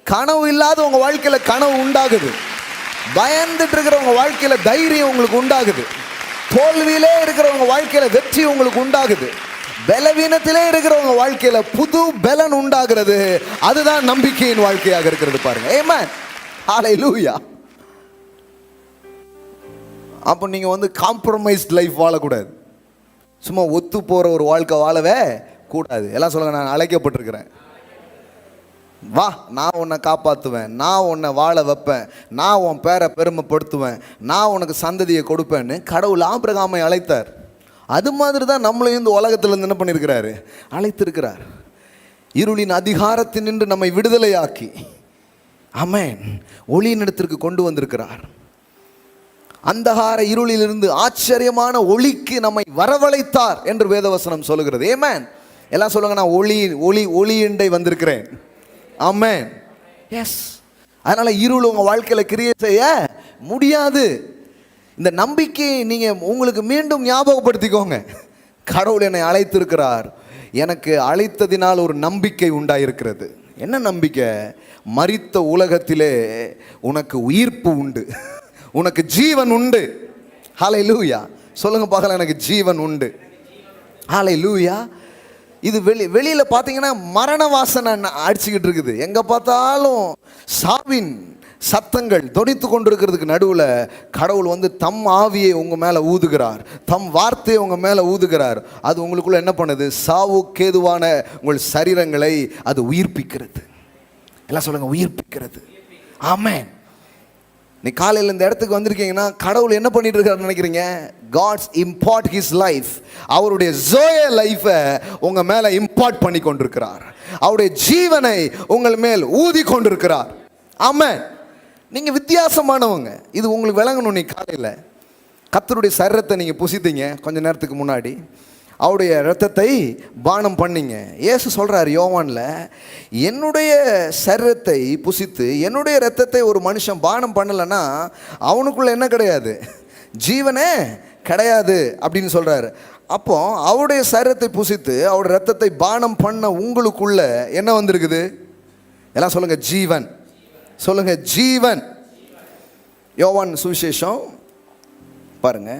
கனவு இல்லாத உங்க வாழ்க்கையில கனவு உண்டாகுது, பயந்துட்டு இருக்கிற உங்க வாழ்க்கையில தைரியம் உங்களுக்கு உண்டாகுது, தோல்வியிலே இருக்கிறவங்க வாழ்க்கையில வெற்றி உங்களுக்கு உண்டாகுது, பலவீனத்திலே இருக்கிறவங்க வாழ்க்கையில புது பலன் உண்டாகிறது. அதுதான் நம்பிக்கையின் வாழ்க்கையாக இருக்கிறது. பாருங்க. ஆமென், ஹல்லேலூயா. அப்போ நீங்க காம்ப்ரமைஸ்ட் லைஃப் வாழக்கூடாது, சும்மா ஒத்து போற ஒரு வாழ்க்கை வாழவே கூடாது. எல்லாம் சொல்லுங்க, நான் அழைக்கப்பட்டிருக்கிறேன். வா, நான் உன்னை காப்பாற்றுவேன், நான் உன்னை வாழ வைப்பேன், நான் உன் பேரை பெருமைப்படுத்துவேன், நான் உனக்கு சந்ததியை கொடுப்பேன்னு கடவுள் ஆபிரகாமை அழைத்தார். அது மாதிரி தான் நம்மளையும் இந்த உலகத்திலேருந்து என்ன பண்ணியிருக்கிறாரு, அழைத்திருக்கிறார். இருளின் அதிகாரத்தினின்று நம்மை விடுதலையாக்கி, ஆமென், ஒளியின் இடத்திற்கு கொண்டு வந்திருக்கிறார். அந்தகார இருளிலிருந்து ஆச்சரியமான ஒளிக்கு நம்மை வரவழைத்தார் என்று வேதவசனம் சொல்லுகிறது. ஆமென். எல்லாம் சொல்லுங்க, நான் ஒளியிண்டை வந்திருக்கிறேன். ஆமென். எஸ். அதனால இருள் உங்க வாழ்க்கையில கிரியை செய்ய முடியாது. இந்த நம்பிக்கையை நீங்க உங்களுக்கு மீண்டும் ஞாபகப்படுத்திக்கோங்க. கடவுள் என்னை அழைத்திருக்கிறார், எனக்கு அழைத்ததினால் ஒரு நம்பிக்கை உண்டாயிருக்கிறது. என்ன நம்பிக்கை? மரித்த உலகத்திலே உனக்கு உயிர்ப்பு உண்டு, உனக்கு ஜீவன் உண்டு. ஹல்லேலூயா. சொல்லுங்க பார்க்கலாம், எனக்கு ஜீவன் உண்டு. ஹல்லேலூயா. இது வெளியில் பார்த்தீங்கன்னா மரண வாசனை அடிச்சுக்கிட்டு இருக்குது. எங்கே பார்த்தாலும் சாவின் சத்தங்கள் தொனித்து கொண்டிருக்கிறதுக்கு நடுவில் கடவுள் வந்து தம் ஆவியை உங்கள் மேலே ஊதுகிறார், தம் வார்த்தையை உங்கள் மேலே ஊதுகிறார். அது உங்களுக்குள்ள என்ன பண்ணுது? சாவுக்கேதுவான உங்கள் சரீரங்களை அது உயிர்ப்பிக்கிறது. எல்லாம் சொல்லுங்க, உயிர்ப்பிக்கிறது. ஆமென். நீ காலையில் இந்த இடத்துக்கு வந்திருக்கீங்கன்னா கடவுள் என்ன பண்ணிட்டு இருக்காருன்னு நினைக்கிறீங்க? காட்ஸ் இம்பார்ட் ஹிஸ் லைஃப், அவருடைய ஜோயே லைஃபை உங்கள் மேலே இம்பார்ட் பண்ணி கொண்டிருக்கிறார். அவருடைய ஜீவனை உங்கள் மேல் ஊதி கொண்டிருக்கிறார். ஆமென். நீங்கள் வித்தியாசமானவங்க. இது உங்களுக்கு விளங்கணும். நீ காலையில் கர்த்தருடைய சரீரத்தை நீங்கள் புசித்தீங்க, கொஞ்ச நேரத்துக்கு முன்னாடி அவருடைய இரத்தத்தை பானம் பண்ணீங்க. இயேசு சொல்கிறார் யோவானில், என்னுடைய சரீரத்தை புசித்து என்னுடைய இரத்தத்தை ஒரு மனுஷன் பானம் பண்ணலைன்னா அவனுக்குள்ளே என்ன கிடையாது? ஜீவனே கிடையாது அப்படின்னு சொல்கிறாரு. அப்போ அவருடைய சரீரத்தை புசித்து அவருடைய இரத்தத்தை பானம் பண்ண உங்களுக்குள்ள என்ன வந்திருக்குது? எல்லாம் சொல்லுங்க, ஜீவன். சொல்லுங்க, ஜீவன். யோவான் சுவிசேஷம் பாருங்க,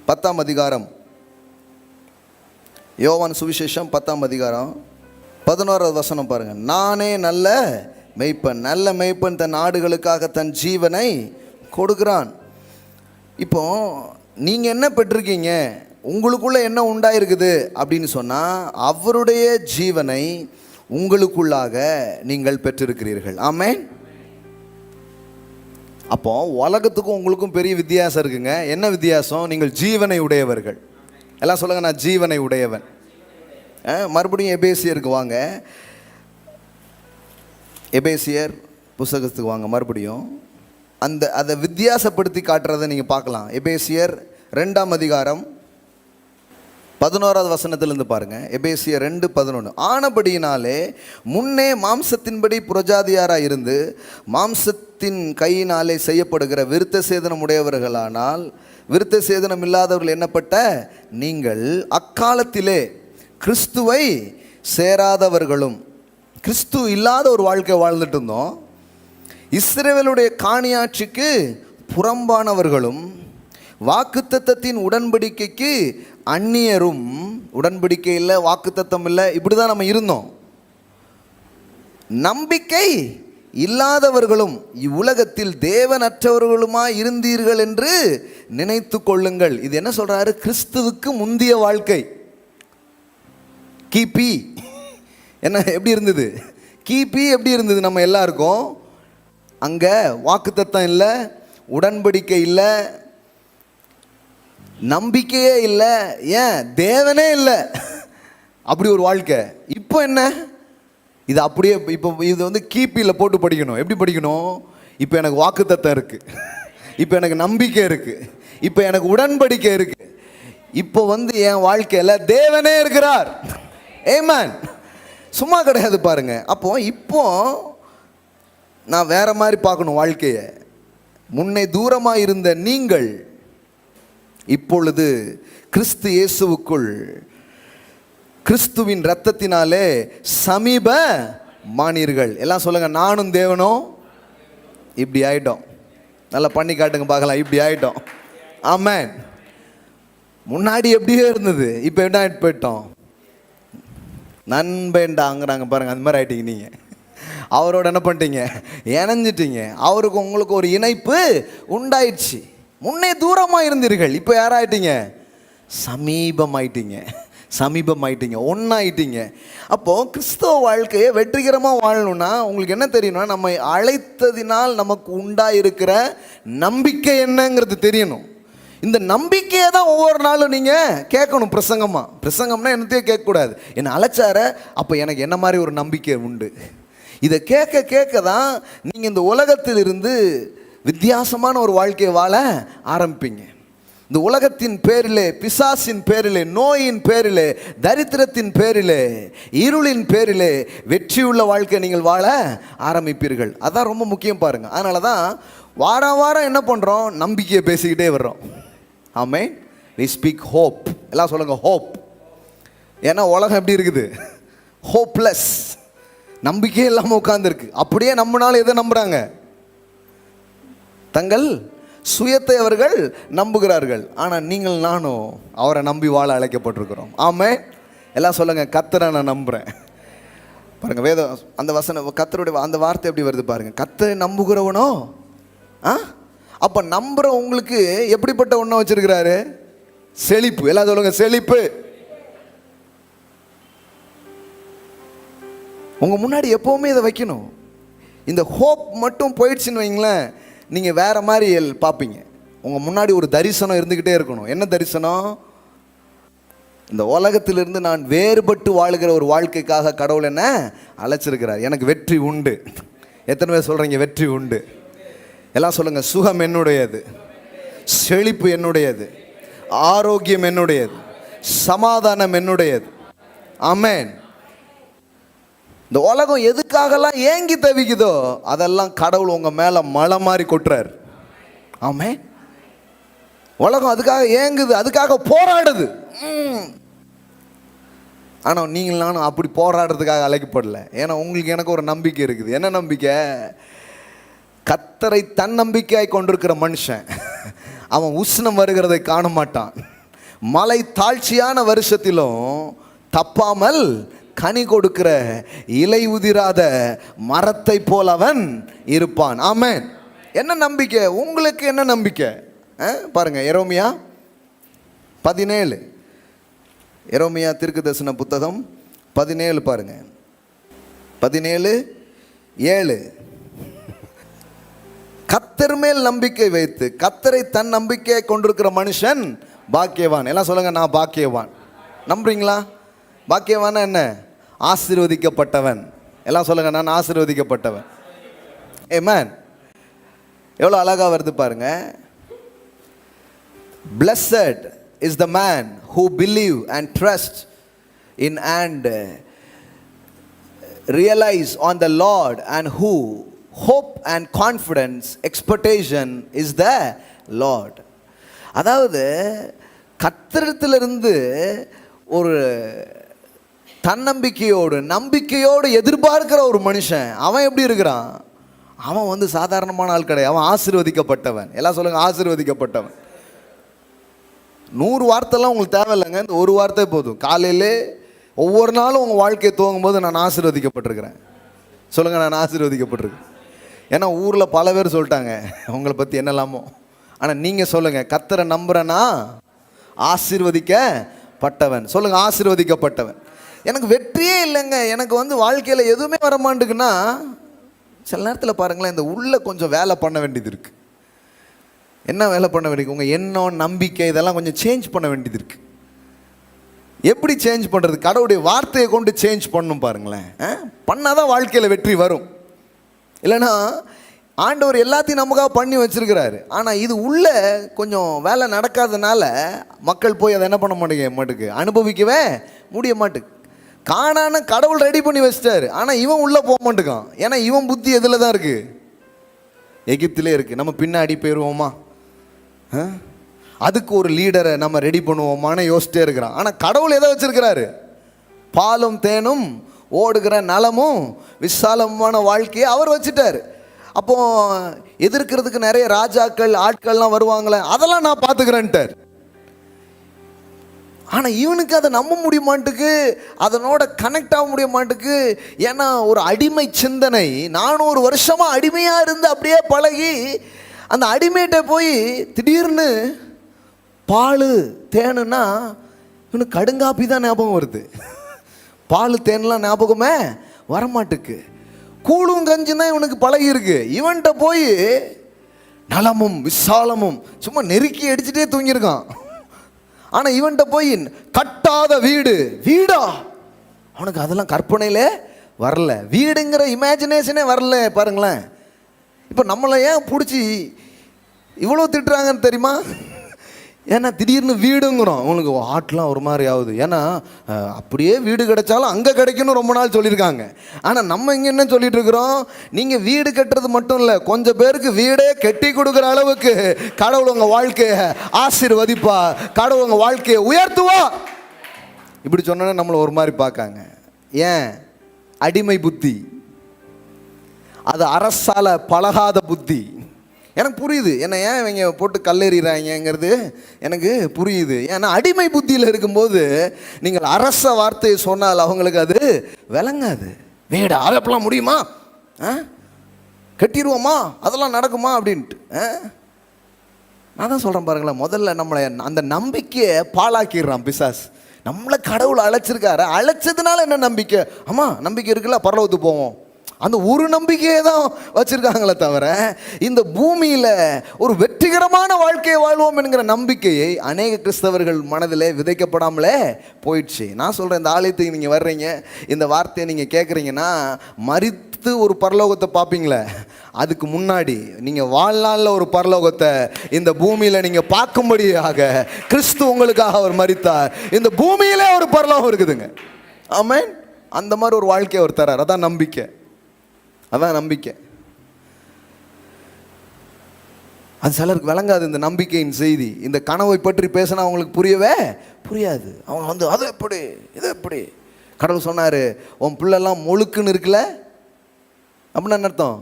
10ஆம் அதிகாரம். யோவான் சுவிசேஷம் 10ஆம் அதிகாரம் 11வது வசனம் பாருங்க. நானே நல்ல மெய்ப்பன், நல்ல மெய்ப்பன் தன் ஆடுகளுக்காக தன் ஜீவனை கொடுக்கிறான். இப்போ நீங்கள் என்ன பெற்றிருக்கீங்க? உங்களுக்குள்ள என்ன உண்டாயிருக்குது அப்படின்னு சொன்னால் அவருடைய ஜீவனை உங்களுக்குள்ளாக நீங்கள் பெற்றிருக்கிறீர்கள். ஆமென். அப்போ உலகத்துக்கும் உங்களுக்கும் பெரிய வித்தியாசம் இருக்குங்க. என்ன வித்தியாசம்? நீங்கள் ஜீவனை உடையவர்கள். எல்லாம் சொல்லுங்க, நான் ஜீவனை உடையவன். மறுபடியும் எபேசியருக்கு வாங்க, எபேசியர் புஸ்தகத்துக்கு வாங்க. மறுபடியும் அதை வித்தியாசப்படுத்தி காட்டுறதை நீங்கள் பார்க்கலாம். எபேசியர் 2ஆம் அதிகாரம் 11வது வசனத்திலிருந்து பாருங்க. எபேசியர் 2:11. ஆனபடியினாலே முன்னே மாம்சத்தின்படி புறஜாதியாராக இருந்து மாம்சத்தின் கையினாலே செய்யப்படுகிற விருத்த சேதனம் உடையவர்களானால் விருத்த சேதனம் இல்லாதவர்கள் எண்ணப்பட்ட நீங்கள் அக்காலத்திலே கிறிஸ்துவை சேராதவர்களும், கிறிஸ்து இல்லாத ஒரு வாழ்க்கை வாழ்ந்துட்டு இருந்தோம், இஸ்ரவேலுடைய காணியாட்சிக்கு புறம்பானவர்களும், வாக்குத்தத்தத்தின் உடன்படிக்கைக்கு அந்நியரும், உடன்படிக்கை இல்லை, வாக்குத்தத்தம் இல்லை, இப்படி தான் நம்ம இருந்தோம், நம்பிக்கை இல்லாதவர்களும் இவ்வுலகத்தில் தேவனற்றவர்களுமாய் இருந்தீர்கள் என்று நினைத்து கொள்ளுங்கள். இது என்ன சொல்றாரு? கிறிஸ்துவுக்கு முந்திய வாழ்க்கை. கிபி என்ன எப்படி இருந்தது? கிபி எப்படி இருந்தது? நம்ம எல்லாருக்கும் அங்கே வாக்குத்தத்தம் இல்லை, உடன்படிக்கை இல்லை, நம்பிக்கையே இல்லை, ஏன் தேவனே இல்லை, அப்படி ஒரு வாழ்க்கை. இப்போ என்ன? இது அப்படியே இப்போ இது வந்து கிபியில் போட்டு படிக்கணும். எப்படி படிக்கணும்? இப்போ எனக்கு வாக்குத்தத்தம் இருக்குது, இப்போ எனக்கு நம்பிக்கை இருக்குது, இப்போ எனக்கு உடன்படிக்கை இருக்குது, இப்போ வந்து என் வாழ்க்கையில் தேவனே இருக்கிறார். ஆமென். சும்மா கிடையாது பாருங்க. அப்போ இப்போ நான் வேற மாதிரி பார்க்கணும் வாழ்க்கையை. முன்னே தூரமாக இருந்த நீங்கள் இப்பொழுது கிறிஸ்து இயேசுவுக்குள் கிறிஸ்துவின் இரத்தத்தினாலே சமீப மானீர்கள். எல்லாம் சொல்லுங்க, நானும் தேவனும் இப்படி ஆயிட்டோம். நல்லா பண்ணி காட்டுங்க பார்க்கலாம். இப்படி ஆயிட்டோம். ஆமென். முன்னாடி எப்படியே இருந்தது, இப்போ என்ன ஆகிட்டு போயிட்டோம்? நண்பேண்டாங்கிறாங்க பாருங்க, அந்த மாதிரி ஆயிட்டீங்க. நீங்கள் அவரோட என்ன பண்ணிட்டீங்க? இணைஞ்சிட்டீங்க. அவருக்கு உங்களுக்கு ஒரு இணைப்பு உண்டாயிடுச்சு. முன்னே தூரமாக இருந்தீர்கள், இப்போ யாராயிட்டீங்க? சமீபமாயிட்டீங்க. சமீபமாயிட்டீங்க, ஒன்றாயிட்டீங்க. அப்போது கிறிஸ்தவ வாழ்க்கையை வெற்றிகரமாக வாழணும்னா உங்களுக்கு என்ன தெரியணும்னா, நம்ம அழைத்ததினால் நமக்கு உண்டாயிருக்கிற நம்பிக்கை என்னங்கிறது தெரியணும். இந்த நம்பிக்கையை தான் ஒவ்வொரு நாளும் நீங்கள் கேட்கணும். பிரசங்கம்னா என்னத்தையும் கேட்கக்கூடாது. என்னை அழைச்சார, அப்போ எனக்கு என்ன மாதிரி ஒரு நம்பிக்கை உண்டு. இதை கேட்க கேட்க தான் நீங்கள் இந்த உலகத்தில் இருந்து வித்தியாசமான ஒரு வாழ்க்கையை வாழ ஆரம்பிப்பீங்க. இந்த உலகத்தின் பேரிலே, பிசாசின் பேரிலே, நோயின் பேரிலே, தரித்திரத்தின் பேரிலே, இருளின் பேரிலே வெற்றியுள்ள வாழ்க்கை நீங்கள் வாழ ஆரம்பிப்பீர்கள். அதான் ரொம்ப முக்கியம் பாருங்கள். அதனால தான் வாரம் வாரம் என்ன பண்ணுறோம்? நம்பிக்கையை பேசிக்கிட்டே வர்றோம். ஆமென். we speak hope. எல்லாம் சொல்லுங்க, ஹோப். ஏன்னா உலகம் எப்படி இருக்குது? ஹோப்லெஸ், நம்பிக்கையே இல்லாமல் உட்கார்ந்துருக்கு. அப்படியே நம்மனால எதை நம்புகிறாங்க? தங்கள் சுயத்தை அவர்கள் நம்புகிறார்கள். ஆனால் நீங்கள் நானும் அவரை நம்பி வாழ அழைக்கப்பட்டிருக்கிறோம். ஆமென். எல்லாம் சொல்லுங்க, கர்த்தரை நான் நம்புகிறேன். பாருங்க வேதம் அந்த வசனம் கர்த்தருடைய அந்த வார்த்தை எப்படி வருது பாருங்க. கர்த்தரை நம்புகிறவனோ அப்ப நம்புற உங்களுக்கு எப்படிப்பட்ட ஒண்ண வச்சிருக்கிறாரு? செழிப்பு. எல்லாம் சொல்லுங்க செழிப்பு. உங்க முன்னாடி எப்பவுமே இதை வைக்கணும். இந்த ஹோப் மட்டும் போயிடுச்சுன்னு வைங்களேன், நீங்க வேற மாதிரி பார்ப்பீங்க. உங்க முன்னாடி ஒரு தரிசனம் இருந்துகிட்டே இருக்கணும். என்ன தரிசனம்? இந்த உலகத்திலிருந்து நான் வேறுபட்டு வாழுகிற ஒரு வாழ்க்கைக்காக கடவுள் என்ன அழைச்சிருக்கிறார். எனக்கு வெற்றி உண்டு. எத்தனை பேர் சொல்றீங்க வெற்றி உண்டு? எல்லாம் சொல்லுங்க. சுகம் என்னுடையது, செழிப்பு என்னுடையது, ஆரோக்கியம் என்னுடையது, சமாதானம் என்னுடையது. ஆமென். இந்த உலகம் எதுக்காகலாம் ஏங்கி தவிக்குதோ அதெல்லாம் கடவுள் உங்க மேல மழை மாதிரி கொட்டுறார். ஆமென். உலகம் அதுக்காக ஏங்குது, அதுக்காக போராடுது. ஆனால் நீங்கள் நானும் அப்படி போராடுறதுக்காக அழைக்கப்படல. ஏன்னா உங்களுக்கு எனக்கு ஒரு நம்பிக்கை இருக்குது. என்ன நம்பிக்கை? கர்த்தரை தன்னம்பிக்கையாய் கொண்டிருக்கிற மனுஷன் அவன் உஷ்ணம் வருகிறதை காண மாட்டான். மலை தாழ்ச்சியான வருஷத்திலும் தப்பாமல் கனி கொடுக்கிற இலை உதிராத மரத்தை போல் அவன் இருப்பான். ஆமென். என்ன நம்பிக்கை உங்களுக்கு? என்ன நம்பிக்கை? பாருங்க எரேமியா 17, எரேமியா தீர்க்கதரிசன புத்தகம் 17 பாருங்க. 17:7. கர்த்தர் மேல் நம்பிக்கை வைத்து கர்த்தரை தன் நம்பிக்கையை கொண்டிருக்கிற மனுஷன் பாக்கியவான். எல்லாம் சொல்லுங்க நான் பாக்கியவான். நம்புறீங்களா? பாக்கியவான் என்ன? ஆசீர்வதிக்கப்பட்டவன். எல்லாம் சொல்லுங்க நான் ஆசீர்வதிக்கப்பட்டவன். ஆமென். எவ்வளோ அழகா வருது பாருங்க. Blessed is the man who believe and trust in and realize on the Lord, and who hope and confidence expectation is the Lord. அதாவது கர்த்தரிடத்திலிருந்து ஒரு தன்னம்பிக்கையோடு நம்பிக்கையோடு எதிர்பார்க்கிற ஒரு மனுஷன் அவன் எப்படி இருக்கிறான்? அவன் சாதாரணமான ஆள் கிடையாது. அவன் ஆசீர்வதிக்கப்பட்டவன். எல்லாம் சொல்லுங்க ஆசீர்வதிக்கப்பட்டவன். 100 வார்த்தைலாம் உங்களுக்கு தேவையில்லைங்க. இந்த ஒரு வார்த்தை போதும். காலையிலே ஒவ்வொரு நாளும் உங்கள் வாழ்க்கையை துவங்கும் போது நான் ஆசீர்வதிக்கப்பட்டிருக்கிறேன். சொல்லுங்கள் நான் ஆசீர்வதிக்கப்பட்டிருக்கேன். ஏன்னா ஊரில் பல பேர் சொல்லிட்டாங்க உங்களை பற்றி என்னெல்லாமோ. ஆனால் நீங்கள் சொல்லுங்கள் கர்த்தரை நம்புறேன்னா ஆசீர்வதிக்கப்பட்டவன். சொல்லுங்கள் ஆசீர்வதிக்கப்பட்டவன். எனக்கு வெற்றியே இல்லைங்க, எனக்கு வாழ்க்கையில் எதுவுமே வர மாட்டேங்குன்னா சில நேரத்தில் பாருங்களேன், இந்த உள்ள கொஞ்சம் வேலை பண்ண வேண்டியது இருக்குது. என்ன வேலை பண்ண வேண்டியது? உங்கள் எண்ணம் நம்பிக்கை இதெல்லாம் கொஞ்சம் சேஞ்ச் பண்ண வேண்டியது இருக்குது. எப்படி சேஞ்ச் பண்ணுறது? கடவுளுடைய வார்த்தையை கொண்டு சேஞ்ச் பண்ணணும் பாருங்களேன். பண்ணால் தான் வாழ்க்கையில் வெற்றி வரும். இல்லைன்னா ஆண்டவர் எல்லாத்தையும் நமக்காக பண்ணி வச்சுருக்கிறாரு. ஆனால் இது உள்ள கொஞ்சம் வேலை நடக்காதனால மக்கள் போய் அதை என்ன பண்ண மாட்டேங்க அனுபவிக்கவே முடிய மாட்டேங்குது. காணான கடவுள் ரெடி பண்ணி வச்சிட்டாரு. ஆனால் இவன் உள்ளே போக மாட்டேங்கான். ஏன்னா இவன் புத்தி எதில் தான் இருக்குது? எகிப்திலே இருக்குது. நம்ம பின்னாடி போயிடுவோமா? அதுக்கு ஒரு லீடரை நம்ம ரெடி பண்ணுவோமான்னு யோசிச்சிட்டே இருக்கிறான். ஆனால் கடவுள் எதை வச்சிருக்கிறாரு? பாலும் தேனும் ஓடுகிற நலமும் விசாலமான வாழ்க்கையை அவர் வச்சுட்டார். அப்போ எதிர்க்கிறதுக்கு நிறைய ராஜாக்கள் ஆட்கள்லாம் வருவாங்களே, அதெல்லாம் நான் பார்த்துக்கிறேன்ட்டார். ஆனால் இவனுக்கு அதை நம்ப முடிய மாட்டுக்கு, அதனோட கனெக்ட் ஆக முடிய மாட்டுக்கு. ஏன்னா ஒரு அடிமை சிந்தனை. 400 வருஷமாக அடிமையாக இருந்து அப்படியே பழகி அந்த அடிமையிட்ட போய் திடீர்னு பால் தேனுன்னா இவனுக்கு கடுங்காப்பி தான் ஞாபகம் வருது. பால் தேன்லாம் ஞாபகமே வரமாட்டுக்கு. கூழும் கஞ்சுன்னா இவனுக்கு பழகி இருக்கு. இவன்கிட்ட போய் நலமும் விசாலமும் சும்மா நெருக்கி அடிச்சுட்டே தூங்கியிருக்கான். ஆனால் இவன்கிட்ட போய் கட்டாத வீடு, வீடா? அவனுக்கு அதெல்லாம் கற்பனையிலே வரல. வீடுங்கிற இமேஜினேஷனே வரல. பாருங்களேன், இப்போ நம்மளை ஏன் பிடிச்சி இவ்வளோ திட்டுறாங்கன்னு தெரியுமா? ஏன்னா திடீர்னு வீடுங்கிறோம். அவங்களுக்கு ஆட்டெலாம் ஒரு மாதிரி ஆகுது. ஏன்னா அப்படியே வீடு கிடைச்சாலும் அங்கே கிடைக்கணும் ரொம்ப நாள் சொல்லியிருக்காங்க. ஆனால் நம்ம இங்கே என்ன சொல்லிட்டு இருக்கிறோம்? நீங்கள் வீடு கட்டுறது மட்டும் இல்லை, கொஞ்சம் பேருக்கு வீடே கட்டி கொடுக்குற அளவுக்கு கடவுள் உங்கள் வாழ்க்கையை ஆசீர்வதிப்பா, கடவுள் உங்கள் வாழ்க்கையை உயர்த்துவா. இப்படி சொன்னோன்னே நம்மளை ஒரு மாதிரி பார்க்காங்க. ஏன்? அடிமை புத்தி, அது அரசால பழகாத புத்தி. எனக்கு புரியுது. என்ன ஏன் இவங்க போட்டு கல்லெறிகிறாங்கிறது எனக்கு புரியுது. ஏன்னா அடிமை புத்தியில் இருக்கும்போது நீங்கள் அரச வார்த்தையை சொன்னால் அவங்களுக்கு அது விளங்காது. வீடா, அது எப்பெல்லாம் முடியுமா, கட்டிடுவோமா, அதெல்லாம் நடக்குமா அப்படின்ட்டு. நான் தான் சொல்கிறேன் பாருங்களேன், முதல்ல நம்மளை அந்த நம்பிக்கையை பாழாக்கிடுறான் பிசாஸ். நம்மளை கடவுளை அழைச்சிருக்காரு, அழைச்சதுனால என்ன நம்பிக்கை, ஆமாம் நம்பிக்கை இருக்குல்ல பரலோகத்துக்கு போவோம், அந்த ஒரு நம்பிக்கையை தான் வச்சுருக்காங்களே தவிர இந்த பூமியில் ஒரு வெற்றிகரமான வாழ்க்கையை வாழ்வோம் என்கிற நம்பிக்கையை அநேக கிறிஸ்தவர்கள் மனதில் விதைக்கப்படாமலே போயிடுச்சு. நான் சொல்கிறேன், இந்த ஆலயத்துக்கு நீங்கள் வர்றீங்க, இந்த வார்த்தையை நீங்கள் கேட்குறீங்கன்னா, மரித்து ஒரு பரலோகத்தை பார்ப்பீங்களே, அதுக்கு முன்னாடி நீங்கள் வாழ்நாளில் ஒரு பரலோகத்தை இந்த பூமியில் நீங்கள் பார்க்கும்படியாக கிறிஸ்து உங்களுக்காக அவர் மரித்தார். இந்த பூமியிலே ஒரு பரலோகம் இருக்குதுங்க. ஆமென். அந்த மாதிரி ஒரு வாழ்க்கையை அவர் தரார். அதான் நம்பிக்கை, அதான் நம்பிக்கை. அது சிலருக்கு விளங்காது இந்த நம்பிக்கையின் செய்தி. இந்த கனவை பற்றி பேசினா அவங்களுக்கு புரியவே புரியாது. அவங்க அது எப்படி இது எப்படி, கடவுள் சொன்னார் உன் பிள்ளைலாம் முழுக்குன்னு இருக்குல்ல அப்படின்னா என்ன அர்த்தம்,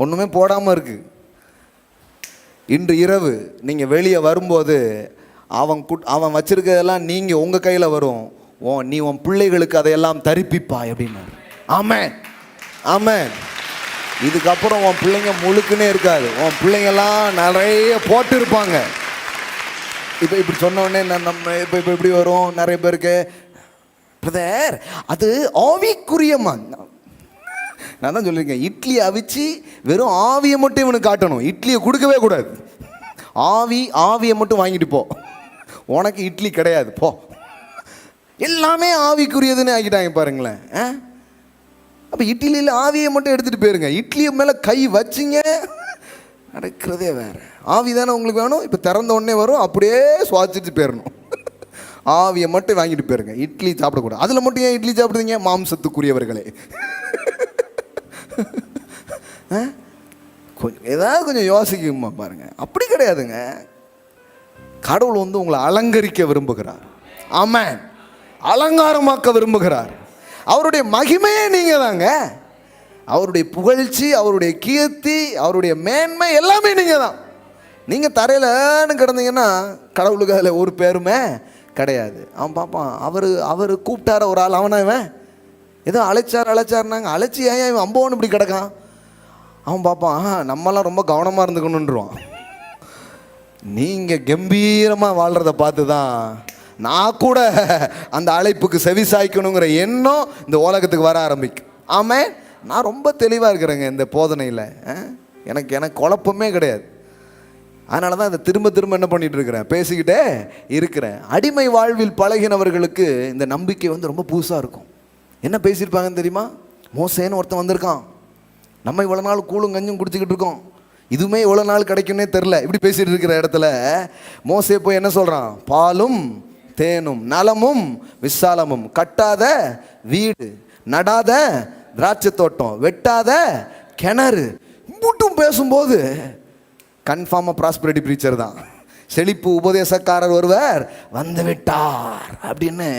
ஒன்றுமே போடாமல் இருக்கு. இன்று இரவு நீங்கள் வெளியே வரும்போது அவன் வச்சிருக்கிறதெல்லாம் நீங்கள் உங்கள் கையில் வரும், நீ உன் பிள்ளைகளுக்கு அதையெல்லாம் தரிப்பிப்பாய் அப்படின்னாரு. ஆமென், ஆமென். இதுக்கப்புறம் உன் பிள்ளைங்க முழுக்குன்னே இருக்காது, உன் பிள்ளைங்கெல்லாம் நிறைய போட்டு இருப்பாங்க. இப்போ இப்படி சொன்னோடனே நம்ம இப்போ இப்படி வரும் நிறைய பேருக்கு, பிரதர் அது ஆவிக்குரியமா. நான் தான் சொல்லியிருக்கேன், இட்லியை அவிச்சு வெறும் ஆவியை மட்டும் இவனுக்கு காட்டணும், இட்லியை கொடுக்கவே கூடாது. ஆவியை மட்டும் வாங்கிட்டு போ, உனக்கு இட்லி கிடையாது போ. எல்லாமே ஆவிக்குரியதுன்னு ஆக்கிட்டாங்க பாருங்களேன். அப்போ இட்லியில் ஆவியை மட்டும் எடுத்துகிட்டு போயிருங்க, இட்லியை மேலே கை வச்சிங்க நடக்கிறதே வேறு. ஆவி தானே உங்களுக்கு வேணும், இப்போ திறந்த உடனே வரும், அப்படியே சுவாசிச்சுட்டு போயிடணும். ஆவியை மட்டும் வாங்கிட்டு போயிருங்க, இட்லி சாப்பிடக்கூடாது. அதில் மட்டும் ஏன் இட்லி சாப்பிடுறீங்க, மாம்சத்துக்குரியவர்களே. கொஞ்சம் ஏதாவது கொஞ்சம் யோசிக்குமா பாருங்க. அப்படி கிடையாதுங்க, கடவுள் உங்களை அலங்கரிக்க விரும்புகிறார். ஆமென், அலங்காரமாக்க விரும்புகிறார். அவருடைய மகிமையே நீங்கள் தாங்க, அவருடைய புகழ்ச்சி, அவருடைய கீர்த்தி, அவருடைய மேன்மை எல்லாமே நீங்கள் தான். நீங்கள் தரையிலன்னு கிடந்தீங்கன்னா கடவுளுக்கு அதில் ஒரு பேருமே கிடையாது. அவன் பார்ப்பான், அவர் கூப்பிட்டார ஒரு ஆள், அவனா இவன் ஏதோ அழைச்சாருனாங்க, அழைச்சி ஏன் இவன் அம்போன்னு இப்படி கிடக்கான். அவன் பார்ப்பான், நம்மலாம் ரொம்ப கவனமாக இருந்துக்கணுன்றான். நீங்கள் கம்பீரமாக வாழ்கிறத பார்த்து தான் நான் கூட அந்த அழைப்புக்கு செவி சாய்க்கணுங்கிற எண்ணம் இந்த உலகத்துக்கு வர ஆரம்பிக்கும். ஆமாம், நான் ரொம்ப தெளிவாக இருக்கிறேங்க இந்த போதனையில், எனக்கு குழப்பமே கிடையாது. அதனால தான் அதை திரும்ப என்ன பண்ணிகிட்டு இருக்கிறேன், பேசிக்கிட்டே இருக்கிறேன். அடிமை வாழ்வில் பழகினவர்களுக்கு இந்த நம்பிக்கை ரொம்ப புதுசாக இருக்கும். என்ன பேசியிருப்பாங்கன்னு தெரியுமா, மோசேன்னு ஒருத்தன் வந்திருக்கான், நம்ம இவ்வளோ நாள் கூழும் கஞ்சும் குடிச்சிக்கிட்டு இருக்கோம், இதுவுமே இவ்வளோ நாள் கிடைக்கும்னே தெரில, இப்படி பேசிகிட்டு இருக்கிற இடத்துல மோசே போய் என்ன சொல்கிறான், பாலும் தேனும் நலமும் விசாலமும், கட்டாத வீடு, நடாத திராட்சை தோட்டம், வெட்டாத கிணறு, மட்டும் பேசும்போது கன்ஃபார்மாக ப்ராஸ்பரிட்டி ப்ரீச்சர் தான், செழிப்பு உபதேசக்காரர் ஒருவர் வந்து விட்டார் அப்படின்னு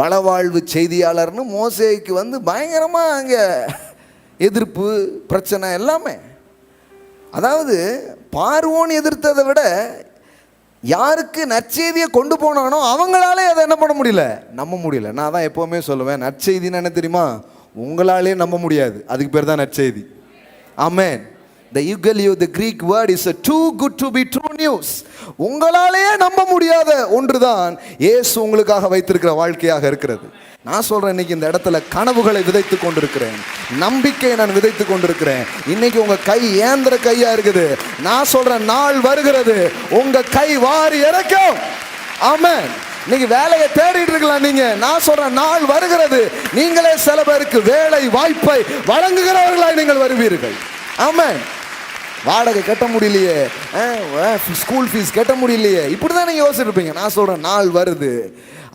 வளவாழ்வு செய்தியாளர்னு மோசேக்கு பயங்கரமாக அங்கே எதிர்ப்பு பிரச்சனை எல்லாமே. அதாவது பார்வோன் எதிர்த்ததை விட யாருக்கு நற்செய்தியை கொண்டு போனானோ அவங்களாலே அதை என்ன பண்ண முடியல, நம்ப முடியல. நான் தான் எப்போவுமே சொல்லுவேன், நற்செய்தின்னு என்ன தெரியுமா, உங்களாலே நம்ப முடியாது, அதுக்கு பேர் தான் நற்செய்தி. ஆமென். The eugelio, the Greek word is too good to be true news. உங்களாலேயே நம்ப முடியாத ஒன்றுதான் இயேசு உங்களுக்காக வைத்திருக்கிற வாழ்க்கையாக இருக்கிறது. நான் சொல்கிறேன், இன்னைக்கு இந்த இடத்துல கனவுகளை விதைத்து கொண்டிருக்கிறேன், நம்பிக்கையை நான் விதைத்து கொண்டிருக்கிறேன். இன்னைக்கு உங்கள் கை ஏந்திர கையாக இருக்குது. நான் சொல்கிறேன், நாள் வருகிறது உங்கள் கை வாரி இறக்கும். ஆமென். இன்னைக்கு வேலையை தேடிட்டு இருக்கலாம் நீங்க, நான் சொல்றேன், நாள் வருகிறது நீங்களே சில பேருக்கு வேலை வாய்ப்பை வழங்குகிறவர்களாய் நீங்கள் வருவீர்கள். ஆமென். வாடகை கட்ட முடியலையே, ஸ்கூல் ஃபீஸ் கட்ட முடியலையே, இப்படி தான் நீங்கள் யோசிச்சிருப்பீங்க. நான் சொல்கிறேன், நாள் வருது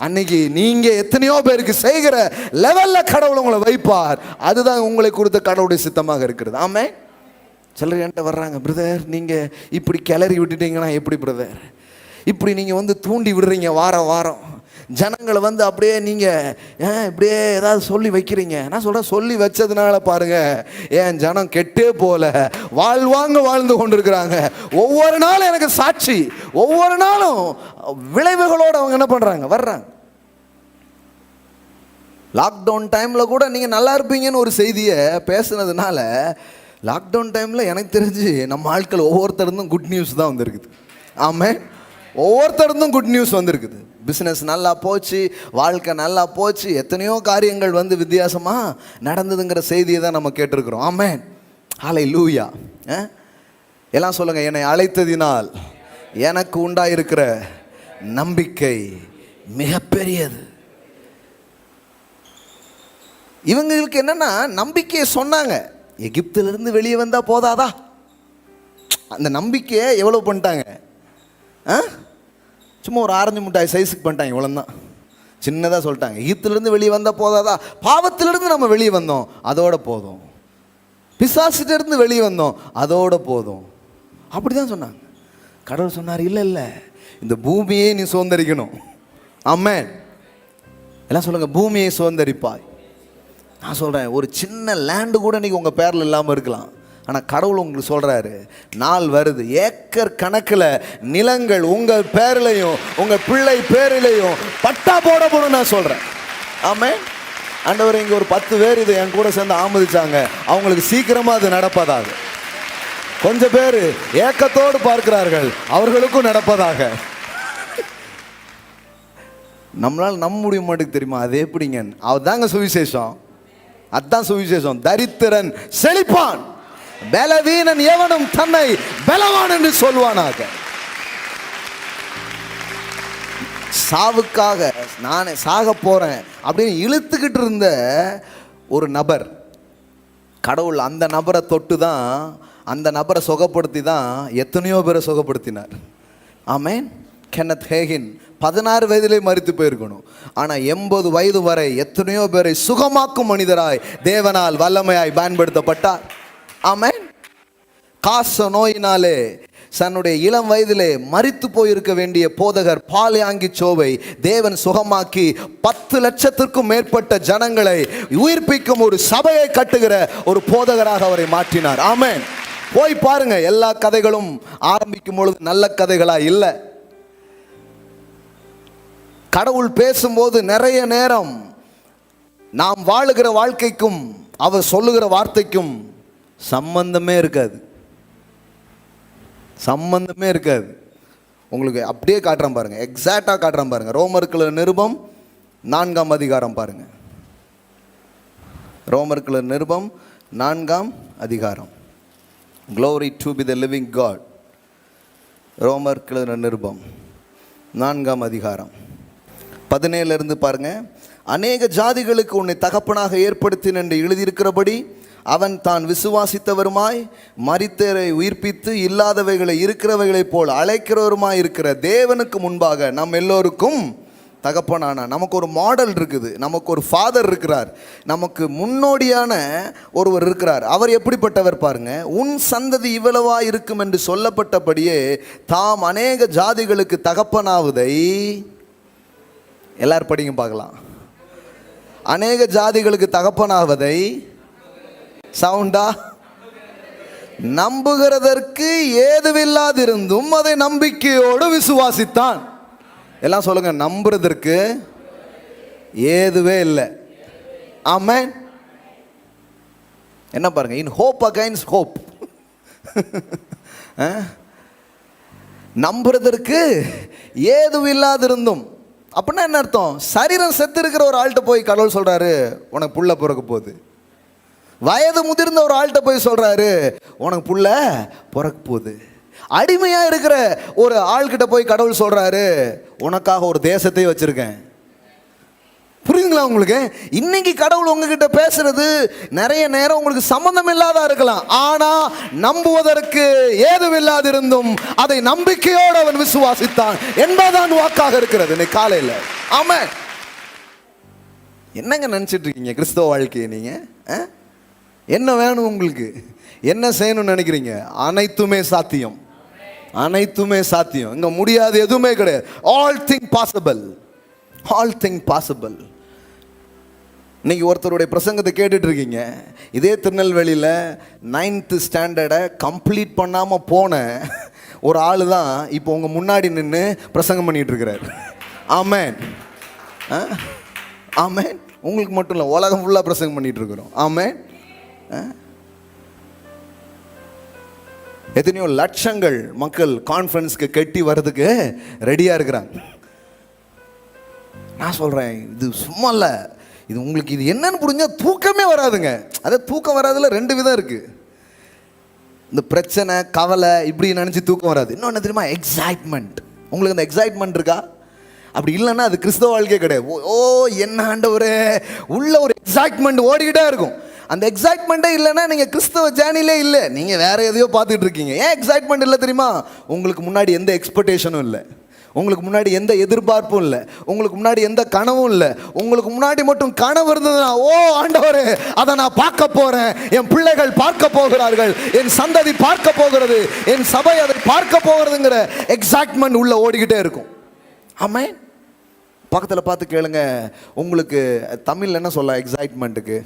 அன்னைக்கு நீங்கள் எத்தனையோ பேருக்கு செய்கிற லெவலில் கடவுள் உங்களை வைப்பார். அதுதான் உங்களை கொடுத்த கடவுளுடைய சித்தமாக இருக்கிறது. ஆமாம். சிலர் என்கிட்ட வர்றாங்க, பிரதர் நீங்கள் இப்படி கிளறி விட்டுட்டீங்கன்னா எப்படி பிரதர், இப்படி நீங்கள் தூண்டி விடுறீங்க, வாரம் ஜனங்களை அப்படியே நீங்கள் இப்படியே ஏதாவது சொல்லி வைக்கிறீங்க. நான் சொல்கிறேன், சொல்லி வச்சதுனால பாருங்கள் என் ஜனம் கெட்டே போல வாழ்ந்து கொண்டிருக்கிறாங்க. ஒவ்வொரு நாளும் எனக்கு சாட்சி, ஒவ்வொரு நாளும் விளைவுகளோடு அவங்க என்ன பண்ணுறாங்க, வர்றாங்க. லாக்டவுன் டைமில் கூட நீங்கள் நல்லா இருப்பீங்கன்னு ஒரு செய்தியை பேசுனதுனால லாக்டவுன் டைமில் எனக்கு தெரிஞ்சு நம்ம ஆட்கள் ஒவ்வொருத்தருந்தும் குட் நியூஸ் தான் வந்திருக்குது. ஆமாம், ஒவ்வொருத்தருந்தும் குட் நியூஸ் வந்திருக்குது. பிஸ்னஸ் நல்லா போச்சு, வாழ்க்கை நல்லா போச்சு, எத்தனையோ காரியங்கள் வந்து வித்தியாசமாக நடந்ததுங்கிற செய்தியை தான் நம்ம கேட்டிருக்கிறோம். ஆமென், ஹல்லேலூயா. எல்லாம் சொல்லுங்கள், என்னை அழைத்ததினால் எனக்கு உண்டாயிருக்கிற நம்பிக்கை மிகப்பெரியது. இவங்களுக்கு என்னன்னா நம்பிக்கையை சொன்னாங்க. எகிப்திலிருந்து வெளியே வந்தால் போதாதா? அந்த நம்பிக்கையை எவ்வளோ பண்ணிட்டாங்க? சும்மா ஒரு ஆரஞ்சு மிட்டாய் சைஸுக்கு பண்ணிட்டாங்க, இவ்வளோதான். சின்னதாக சொல்லிட்டாங்க, எகிப்திலிருந்து வெளியே வந்தால் போதாதா? பாவத்திலிருந்து நம்ம வெளியே வந்தோம், அதோட போதும். பிசாசிட்டிருந்து வெளியே வந்தோம், அதோட போதும். அப்படி தான் சொன்னாங்க. கடவுள் சொன்னார், இல்லை இல்லை, இந்த பூமியை நீ சுதந்தரிக்கணும். ஆமென். எல்லாம் சொல்லுங்கள், பூமியை சுதந்தரிப்பாய். நான் சொல்கிறேன், ஒரு சின்ன லேண்டு கூட இன்றைக்கி உங்கள் பேரில் இல்லாமல் இருக்கலாம். ஆனால் கடவுள் உங்களுக்கு சொல்கிறாரு, நாள் வருது, ஏக்கர் கணக்கில் நிலங்கள் உங்கள் பேரிலையும் உங்கள் பிள்ளை பேரிலையும் பட்டா போடப்படும். நான் சொல்கிறேன். ஆமென். ஆண்டவர், இங்கே ஒரு 10 பேர் இதை என் கூட சேர்ந்து ஆமதிச்சாங்க, அவங்களுக்கு சீக்கிரமாக அது நடப்பதாக. கொஞ்சம் பேர் ஏக்கத்தோடு பார்க்கிறார்கள், அவர்களுக்கும் நடப்பதாக. நம்மளால் நம்ப முடிய மாட்டேங்குது, தெரியுமா? அது எப்படிங்க? அதுதாங்க சுவிசேஷம். அதுதான் சுவிசேஷம். தரித்திரன் செழிப்பான், பலவீனன் எவனும் தன்னை பலவான் என்று சொல்வானாக. சாவுக்காக நானே சாக போறேன் அப்படின்னு இழுத்துக்கிட்டு இருந்த ஒரு நபர், கடவுள் அந்த நபரை தொட்டு தான், அந்த நபரை சுகப்படுத்தி தான் எத்தனையோ பேரை சுகப்படுத்தினார். ஆமென். கென்னத் ஹேகின் 16 வயதிலே மரித்து போயிருக்கணும். ஆனால் 80 வயது வரை எத்தனையோ பேரை சுகமாக்கும் மனிதராய் தேவனால் வல்லமையாய் பயன்படுத்தப்பட்டார். ஆமென். காச நோயினாலே தன்னுடைய இளம் வயதிலே மரித்து போயிருக்க வேண்டிய போதகர் பால்யாங்கி சோவை தேவன் சுகமாக்கி 10 லட்சத்திற்கும் மேற்பட்ட ஜனங்களை உயிர்ப்பிக்கும் ஒரு சபையை கட்டுகிற ஒரு போதகராக அவரை மாற்றினார். ஆமென். போய் பாருங்க, எல்லா கதைகளும் ஆரம்பிக்கும் பொழுது நல்ல கதைகளா இல்லை. கடவுள் பேசும்போது நிறைய நேரம் நாம் வாழுகிற வாழ்க்கைக்கும் அவர் சொல்லுகிற வார்த்தைக்கும் சம்பந்தமே இருக்காது. சம்பந்தமே இருக்காது. உங்களுக்கு அப்படியே காட்டுறேன் பாருங்க, எக்ஸாக்டாக காட்டுறேன் பாருங்க. ரோமர்கள் நிருபம் 4ஆம் அதிகாரம் பாருங்க. ரோமர்கள் நிருபம் 4ஆம் அதிகாரம். Glory to be the living God. ரோமர்கள் நிருபம் 4ஆம் அதிகாரம் 17 இருந்து பாருங்க. அநேக ஜாதிகளுக்கு உன்னை தகப்பனாக ஏற்படுத்தின என்று எழுதியிருக்கிறபடி அவன் தான் விசுவாசித்தவருமாய் மரித்தோரை உயிர்ப்பித்து இல்லாதவைகளை இருக்கிறவைகளைப் போல் அழைக்கிறவருமாய் இருக்கிற தேவனுக்கு முன்பாக நம் எல்லோருக்கும் தகப்பனானா. நமக்கு ஒரு மாடல் இருக்குது, நமக்கு ஒரு ஃபாதர் இருக்கிறார், நமக்கு முன்னோடியான ஒருவர் இருக்கிறார். அவர் எப்படிப்பட்டவர் பாருங்க. உன் சந்ததி இவ்வளவா இருக்கும் என்று சொல்லப்பட்டபடியே தாம் அநேக ஜாதிகளுக்கு தகப்பனாவதை, எல்லாரும் படிங்க பார்க்கலாம். அநேக ஜாதிகளுக்கு தகப்பனாவதை சவுண்டா நம்புகிறதற்கு ஏதுவில்லாதிருந்தும் அதை நம்பிக்கையோடு விசுவாசித்தான். எல்லாம் சொல்லுங்க, நம்புறதற்கு ஏதுவே இல்லை. ஆமென். என்ன பாருங்க, இன் ஹோப் அகைன்ஸ்ட் ஹோப். நம்புறதற்கு ஏதுவில்லாதிருந்தும் அப்படின்னா என்ன அர்த்தம்? சரீரம் செத்து இருக்கிற ஒரு ஆள்கிட்ட போய் கடவுள் சொல்றாரு, உனக்கு புள்ள பிறக்க போகுது. வயது முதிர்ந்த ஒரு ஆள்கிட்ட போய் சொல்றாரு, உனக்கு புள்ள பிறக்க போகுது. அடிமையா இருக்கிற ஒரு ஆள்கிட்ட போய் கடவுள் சொல்றாரு, உனக்காக ஒரு தேசத்தை வச்சிருக்கேன். புரியுதுங்களா உங்களுக்கு? இன்னைக்கு கடவுள் உங்ககிட்ட பேசுறது நிறைய நேரம் உங்களுக்கு சம்பந்தம் இல்லாத இருக்கலாம். ஆனா நம்புவதற்கு ஏதுவில்லாதிருந்தும் அதை நம்பிக்கையோடு அவன் விசுவாசித்தான் என்பதான் வாக்காக இருக்கிறது இன்னைக்கு காலையில். ஆமென். என்னங்க நினைச்சிட்டு இருக்கீங்க கிறிஸ்தவ வாழ்க்கையை? நீங்க என்ன வேணும் உங்களுக்கு? என்ன செய்யணும்னு நினைக்கிறீங்க? அனைத்துமே சாத்தியம். அனைத்துமே சாத்தியம். இங்க முடியாது எதுவுமே கிடையாது. All thing possible. All thing possible. இன்னைக்கு ஒருத்தருடைய பிரசங்கத்தை கேட்டுட்டு இருக்கீங்க. இதே திருநெல்வேலியில் 9th ஸ்டாண்டர்டை கம்ப்ளீட் பண்ணாமல் போன ஒரு ஆள் தான் இப்போ உங்கள் முன்னாடி நின்று பிரசங்கம் பண்ணிட்டு இருக்கிறார். ஆமென். ஆமென். உங்களுக்கு மட்டும் இல்லை, உலகம் ஃபுல்லாக பிரசங்கம் பண்ணிட்டு இருக்கிறோம். ஆமென். எத்தனையோ லட்சங்கள் மக்கள் கான்ஃபரன்ஸ்க்கு கட்டி வர்றதுக்கு ரெடியாக இருக்கிறாங்க. நான் சொல்கிறேன், இது சும்மா இல்லை, இது உங்களுக்கு இது என்னன்னு புரிஞ்சால் தூக்கமே வராதுங்க. அதே தூக்கம் வராதுல 2 விதம் இருக்குது. இந்த பிரச்சனை கவலை இப்படி நினச்சி தூக்கம் வராது. இன்னொன்று தெரியுமா, எக்ஸைட்மெண்ட். உங்களுக்கு அந்த எக்ஸைட்மெண்ட் இருக்கா? அப்படி இல்லைன்னா அது கிறிஸ்தவ வாழ்க்கையே கிடையாது. ஓ என்ன ஆண்டவரே, உள்ள ஒரு எக்ஸைட்மெண்ட் ஓடிக்கிட்டே இருக்கும். அந்த எக்ஸைட்மெண்ட்டே இல்லைன்னா நீங்கள் கிறிஸ்தவ ஜேர்னிலே இல்லை, நீங்கள் வேற எதையோ பார்த்துட்டு இருக்கீங்க. ஏன் எக்ஸைட்மெண்ட் இல்லை தெரியுமா? உங்களுக்கு முன்னாடி எந்த எக்ஸ்பெக்டேஷனும் இல்லை, உங்களுக்கு முன்னாடி எந்த எதிர்பார்ப்பும் இல்லை, உங்களுக்கு முன்னாடி எந்த கனவும் இல்லை. உங்களுக்கு முன்னாடி மட்டும் கனவு இருந்ததுன்னா, ஓ ஆண்டவரே அதை நான் பார்க்க போறேன், என் பிள்ளைகள் பார்க்க போகிறார்கள், என் சந்ததி பார்க்க போகிறது, என் சபை அதை பார்க்க போகிறதுங்கிற எக்ஸைட்மெண்ட் உள்ள ஓடிக்கிட்டே இருக்கும். ஆமென். பக்கத்தில் பார்த்து கேளுங்க, உங்களுக்கு தமிழ் என்ன சொல்ல எக்ஸைட்மெண்ட்டுக்கு?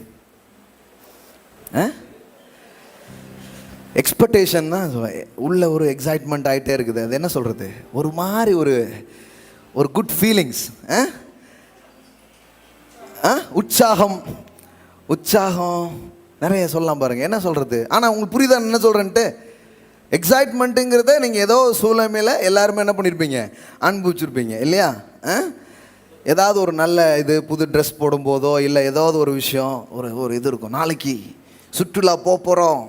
எக்ஸ்பெக்டேஷன் தான் உள்ள ஒரு எக்ஸைட்மெண்ட் ஆகிட்டே இருக்குது. அது என்ன சொல்கிறது, ஒரு மாதிரி ஒரு குட் ஃபீலிங்ஸ், உற்சாகம் நிறைய சொல்லலாம் பாருங்கள். என்ன சொல்கிறது, ஆனால் உங்களுக்கு புரியுதா என்ன சொல்கிறேன்ட்டு? எக்ஸைட்மெண்ட்டுங்கிறத நீங்கள் ஏதோ சூழ்நிலையில் எல்லாருமே என்ன பண்ணியிருப்பீங்க, அனுபவிச்சிருப்பீங்க இல்லையா? ஏதாவது ஒரு நல்ல இது, புது ட்ரெஸ் போடும்போதோ இல்லை ஏதாவது ஒரு விஷயம், ஒரு இது இருக்கும். நாளைக்கு சுற்றுலா போகிறோம்,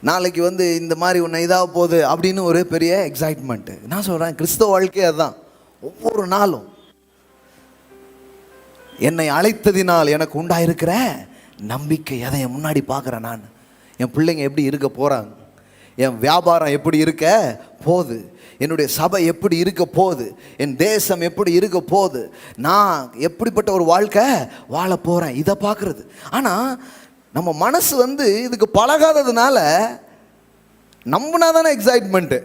நாளைக்கு இந்த மாதிரி ஒன்று இதாக போகுது அப்படின்னு ஒரு பெரிய எக்ஸைட்மெண்ட்டு. நான் சொல்கிறேன், கிறிஸ்தவ வாழ்க்கை அதுதான். ஒவ்வொரு நாளும் என்னை அழைத்ததினால் எனக்கு உண்டாயிருக்கிற நம்பிக்கை, அதை என் முன்னாடி பார்க்குறேன். நான் என் பிள்ளைங்க எப்படி இருக்க போகிறாங்க, என் வியாபாரம் எப்படி இருக்க போகுது, என்னுடைய சபை எப்படி இருக்க போகுது, என் தேசம் எப்படி இருக்க போகுது, நான் எப்படிப்பட்ட ஒரு வாழ்க்கை வாழ போகிறேன், இதை பார்க்குறது. ஆனால் நம்ம மனசு இதுக்கு பழகாததுனால நம்பினா தானே எக்ஸைட்மெண்ட்டு.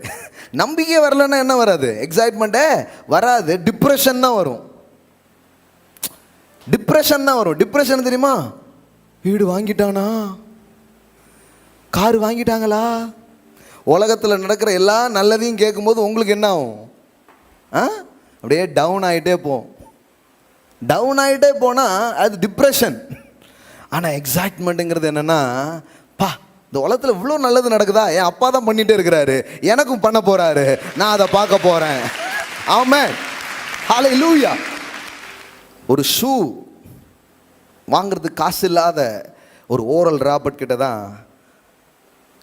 நம்பிக்கை வரலன்னா என்ன வராது, எக்ஸைட்மெண்ட்டே வராது, டிப்ரெஷன் தான் வரும். டிப்ரெஷன் தெரியுமா? வீடு வாங்கிட்டானா, கார் வாங்கிட்டாங்களா, உலகத்தில் நடக்கிற எல்லா நல்லதையும் கேட்கும்போது உங்களுக்கு என்ன ஆகும்? அப்படியே டவுன் ஆகிட்டே போனால் அது டிப்ரெஷன். ஆனால் எக்ஸைட்மெண்ட்டுங்கிறது என்னென்னா, பா இந்த உலகத்தில் இவ்வளோ நல்லது நடக்குதா, என் அப்பா தான் பண்ணிகிட்டே இருக்கிறாரு, எனக்கும் பண்ண போகிறாரு, நான் அதை பார்க்க போகிறேன். ஆமென், ஹல்லேலூயா. ஒரு ஷூ வாங்கிறதுக்கு காசு இல்லாத ஒரு ஓரல் ராபர்ட் கிட்ட தான்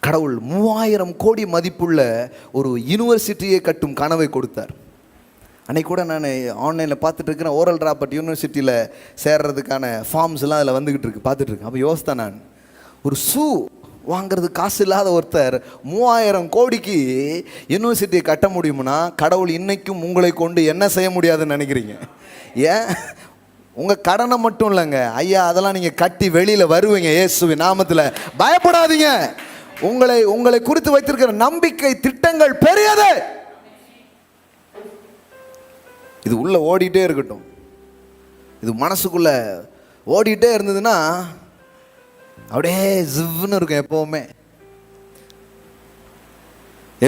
கடவுள் 3000 கோடி மதிப்புள்ள ஒரு யூனிவர்சிட்டியை கட்டும் கனவை கொடுத்தார். அன்றைக்கி கூட நான் ஆன்லைனில் பார்த்துட்டு இருக்கிறேன், ஓரல் ராபர்ட் யூனிவர்சிட்டியில் சேர்றதுக்கான ஃபார்ம்ஸ்லாம் அதில் வந்துக்கிட்டு இருக்கு, பார்த்துட்ருக்கேன். அப்போ யோசித்தேன் நான், ஒரு ஷூ வாங்கிறதுக்கு காசு இல்லாத ஒருத்தர் 3000 கோடிக்கு யூனிவர்சிட்டியை கட்ட முடியும்னா, கடவுள் இன்றைக்கும் உங்களை கொண்டு என்ன செய்ய முடியாதுன்னு நினைக்கிறீங்க? ஏன், உங்கள் கடனை மட்டும் இல்லைங்க ஐயா, அதெல்லாம் நீங்கள் கட்டி வெளியில் வருவீங்க இயேசுவின் நாமத்தில். பயப்படாதீங்க. உங்களை குறித்து வைத்திருக்கிற நம்பிக்கை திட்டங்கள் பெரியது. இது உள்ள ஓடிட்டே இருக்கட்டும். இது மனசுக்குள்ள ஓடிட்டே இருந்ததுன்னா அப்படியே ஜிவ்னு இருக்கும் எப்பவுமே.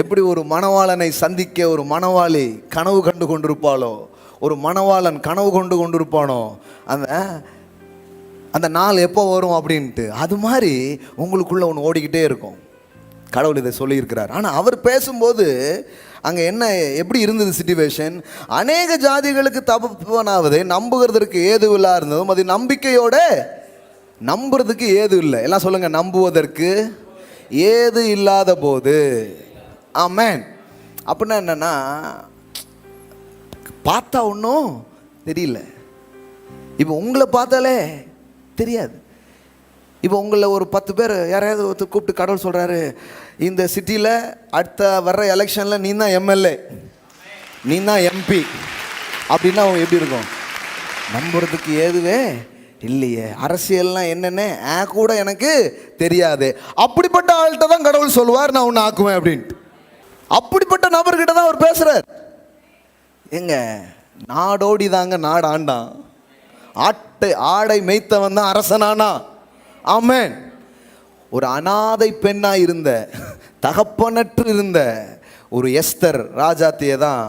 எப்படி ஒரு மணவாளனை சந்திக்க ஒரு மணவாளி கனவு கண்டு கொண்டிருப்பாளோ, ஒரு மணவாளன் கனவு கொண்டிருப்பானோ, அந்த நாள் எப்போ வரும் அப்படின்ட்டு, அது மாதிரி உங்களுக்குள்ள ஒன்று ஓடிக்கிட்டே இருக்கும். கடவுள் இதை சொல்லியிருக்கிறார். ஆனால் அவர் பேசும்போது அங்கே எப்படி இருந்தது சிச்சுவேஷன், அநேக ஜாதிகளுக்கு தப்புவனாவதை நம்புகிறதுக்கு ஏதுவில்லா இருந்ததும் அது நம்பிக்கையோட நம்புறதுக்கு ஏது இல்லை. எல்லாம் சொல்லுங்க, நம்புவதற்கு ஏது இல்லாத போது. ஆமென். அப்படின்னா என்னன்னா, பார்த்தா ஒன்றும் தெரியல. இப்போ உங்களை பார்த்தாலே தெரியாது. இப்போ உங்களில் ஒரு 10 பேர் யாரையாவது ஒருத்தர் கூப்பிட்டு கடவுள் சொல்கிறாரு, இந்த சிட்டியில் அடுத்த வர்ற எலெக்ஷனில் நீ தான் எம்எல்ஏ, நீ தான் எம்பி அப்படின்னா அவங்க எப்படி இருக்கும்? நம்புறதுக்கு ஏதுவே இல்லையே, அரசியல்லாம் என்னென்ன கூட எனக்கு தெரியாது. அப்படிப்பட்ட ஆள்கிட்ட தான் கடவுள் சொல்லுவார், நான் உன்னை ஆக்குவேன் அப்படின்ட்டு. அப்படிப்பட்ட நபர்கிட்ட தான் அவர் பேசுகிறார். எங்க நாடோடி தாங்க நாடு ஆண்டான், ஆடை மேய்த்தவன் தான் அரசனானா. ஆமென். ஒரு அனாதை பெண்ணாக இருந்த, தகப்பனற்று இருந்த ஒரு எஸ்தர் ராஜாத்தியை தான்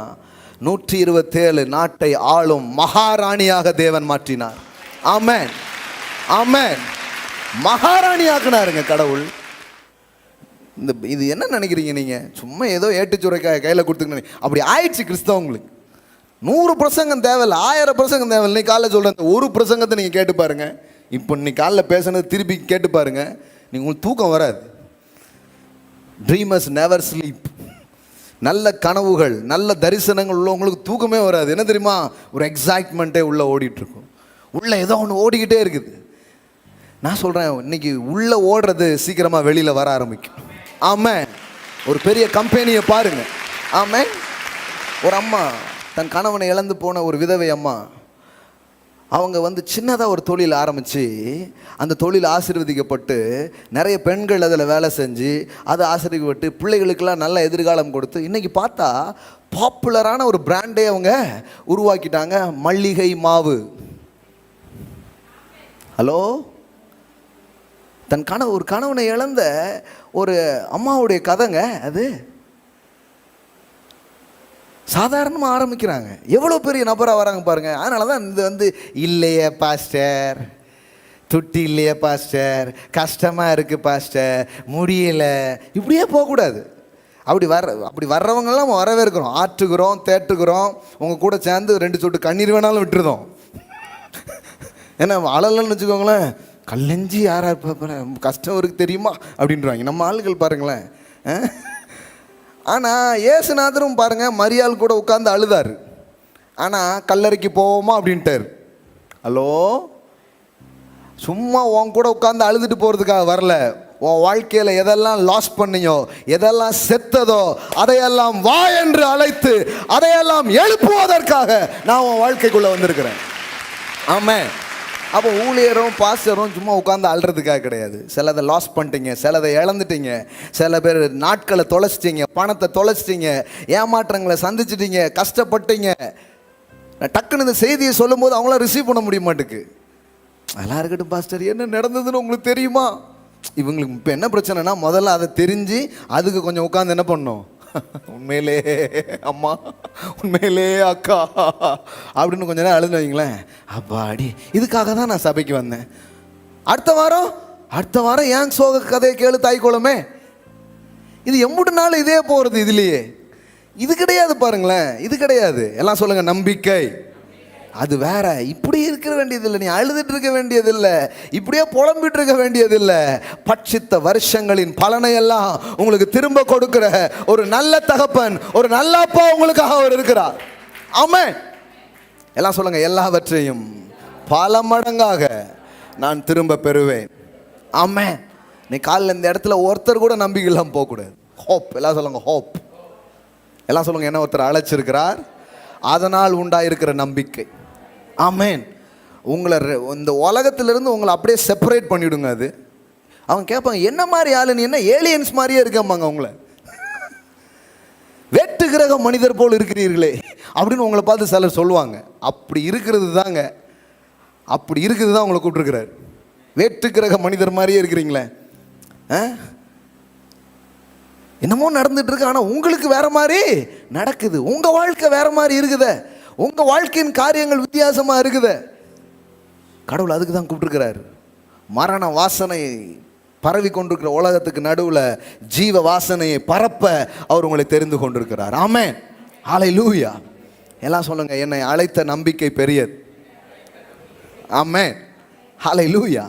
127 நாட்டை ஆளும் மகாராணியாக தேவன் மாற்றினார். ஆமென், ஆமென். மகாராணியாக்குனாருங்க கடவுள். இது என்ன நினைக்கிறீங்க நீங்கள்? சும்மா ஏதோ ஏட்டுச்சுரைக்காய் கையில் கொடுத்துக்கணும் அப்படி ஆயிடுச்சு கிறிஸ்தவங்களுக்கு. 100 பிரசங்கம் தேவையில்லை, 1000 பிரசங்கம் தேவையில்லை. நீ காலைல சொல்கிறேன், ஒரு பிரசங்கத்தை நீங்கள் கேட்டு பாருங்கள். இப்போ நீ காலைல பேசுனது திருப்பி கேட்டு பாருங்கள், நீங்கள் உங்களுக்கு தூக்கம் வராது. Dreamers never sleep. நல்ல கனவுகள், நல்ல தரிசனங்கள் உள்ளவங்களுக்கு தூக்கமே வராது. என்ன தெரியுமா? ஒரு எக்ஸைட்மெண்ட்டே உள்ளே ஓடிட்டுருக்கும். உள்ளே ஏதோ ஒன்று ஓடிக்கிட்டே இருக்குது. நான் சொல்கிறேன், இன்னைக்கு உள்ளே ஓடுறது சீக்கிரமாக வெளியில் வர ஆரம்பிக்கும். ஆமாம். ஒரு பெரிய கம்பெனியை பாருங்கள். ஆமாம். ஒரு அம்மா தன் கணவனை இழந்து போன ஒரு விதவை அம்மா, அவங்க சின்னதாக ஒரு தொழில் ஆரம்பித்து அந்த தொழில் ஆசீர்வதிக்கப்பட்டு நிறைய பெண்கள் அதில் வேலை செஞ்சு அதை ஆசீர்வதிக்கப்பட்டு பிள்ளைகளுக்கெல்லாம் நல்ல எதிர்காலம் கொடுத்து இன்றைக்கி பார்த்தா பாப்புலரான ஒரு பிராண்டே அவங்க உருவாக்கிட்டாங்க. மல்லிகை மாவு. ஹலோ, தன் ஒரு கணவனை இழந்த ஒரு அம்மாவுடைய கதைங்க அது. சாதாரணமாக ஆரம்பிக்கிறாங்க, எவ்வளோ பெரிய நபராக வராங்க பாருங்கள். அதனால தான் இது இல்லையே பாஸ்டர், துட்டி இல்லையே பாஸ்டர், கஷ்டமாக இருக்குது பாஸ்டர், முடியல, இப்படியே போகக்கூடாது. அப்படி வர்றவங்கெல்லாம் வரவேற்கிறோம், ஆற்றுகிறோம், தேற்றுகிறோம். உங்கள் கூட சேர்ந்து 2 சொட்டு கண்ணீர் வேணாலும் விட்டுருதோம். ஏன்னா அழலன்னு வச்சுக்கோங்களேன், கல்லெஞ்சி யாரா கஷ்டம் இருக்குது தெரியுமா அப்படின்றாங்க நம்ம ஆளுகள் பாருங்களேன். ஆனால் ஏசுநாதரும் பாருங்கள், மரியாள் கூட உட்காந்து அழுதார். ஆனால் கல்லறைக்கு போவோமா அப்படின்ட்டார். ஹலோ, சும்மா உன் கூட உட்காந்து அழுதுட்டு போகிறதுக்காக வரல. உன் வாழ்க்கையில் எதெல்லாம் லாஸ் பண்ணியோ, எதெல்லாம் செத்ததோ அதையெல்லாம் வா என்று அழைத்து அதையெல்லாம் எழுப்புவதற்காக நான் உன் வாழ்க்கைக்குள்ளே வந்திருக்கிறேன். ஆமாம். அப்போ ஊழியரும் பாஸ்டரும் சும்மா உட்காந்து அழுறதுக்காக கிடையாது. சிலதை லாஸ் பண்ணிட்டீங்க, சிலதை இழந்துட்டீங்க, சில பேர் நாட்களை தொலைச்சிட்டிங்க, பணத்தை தொலைச்சிட்டிங்க, ஏமாற்றங்களை சந்திச்சிட்டிங்க, கஷ்டப்பட்டீங்க. டக்குன்னு இந்த செய்தியை சொல்லும் போது அவங்களாம் ரிசீவ் பண்ண முடிய மாட்டேக்கு. அதெல்லாம் இருக்கட்டும் பாஸ்டர், என்ன நடந்ததுன்னு உங்களுக்கு தெரியுமா? இவங்களுக்கு இப்போ என்ன பிரச்சனைனா, முதல்ல அதை தெரிஞ்சு அதுக்கு கொஞ்சம் உட்காந்து என்ன பண்ணணும், உண்மையிலே அம்மா, உண்மையிலே அக்கா அப்படின்னு கொஞ்ச நேரம் அழுது வைங்களேன். அப்பாடி, இதுக்காக தான் நான் சபைக்கு வந்தேன். அடுத்த வாரம் ஏன் சோக கதையை கேளு தாய்க்கோளமே. இது எம்புட்டு நாள் இதே போகிறது. இதுலேயே இது கிடையாது பாருங்களேன், இது கிடையாது. எல்லாம் சொல்லுங்க, நம்பிக்கை. அது வேற. இப்படி இருக்க வேண்டியதில்லை, நீ அழுதுட்டு இருக்க வேண்டியதில்லை, இப்படியே புலம்பிட்டு இருக்க வேண்டியதில்லை. பட்சித்த வருஷங்களின் பலனை எல்லாம் உங்களுக்கு திரும்ப கொடுக்கிற ஒரு நல்ல தகப்பன், ஒரு நல்ல அப்பா உங்களுக்காக அவர் இருக்கிறார். ஆமென். எல்லாம் சொல்லுங்க, எல்லாவற்றையும் பல மடங்காக நான் திரும்ப பெறுவேன். ஆமென். நீ காலையில் இந்த இடத்துல ஒருத்தர் கூட நம்பிக்கை இல்லாமல் போகக்கூடாது. ஹோப். எல்லாம் சொல்லுங்க, ஹோப். எல்லாம் சொல்லுங்க, என்ன ஒருத்தர் அழைச்சிருக்கிறார், அதனால் உண்டாயிருக்கிற நம்பிக்கை. ஆமென். உங்களை இந்த உலகத்திலிருந்து உங்களை அப்படியே செப்பரேட் பண்ணிவிடுங்க. அது அவங்க கேட்பாங்க, என்ன மாதிரி ஆளு நீ, என்ன ஏலியன்ஸ் மாதிரியே இருக்காம்பாங்க உங்களை. வேற்று கிரக மனிதர் போல் இருக்கிறீர்களே அப்படின்னு உங்களை பார்த்து சிலர் சொல்லுவாங்க. அப்படி இருக்கிறது தாங்க, அப்படி இருக்குது தான் உங்களை கூப்பிட்டுருக்கிறார். வேற்று கிரக மனிதர் மாதிரியே இருக்கிறீங்களே, என்னமோ நடந்துட்டு இருக்கு, ஆனால் உங்களுக்கு வேற மாதிரி நடக்குது. உங்கள் வாழ்க்கை வேற மாதிரி இருக்குது, உங்கள் வாழ்க்கையின் காரியங்கள் வித்தியாசமாக இருக்குது. கடவுள் அதுக்கு தான் கூப்பிட்டுருக்கிறார். மரண வாசனை பரவி கொண்டிருக்கிற உலகத்துக்கு நடுவில் ஜீவ வாசனையை பரப்ப அவர் உங்களை தெரிந்து கொண்டிருக்கிறார். ஆமென். ஹல்லேலூயா. எல்லாம் சொல்லுங்க, என்னை அழைத்த நம்பிக்கை பெரியது. ஆமென். ஹல்லேலூயா.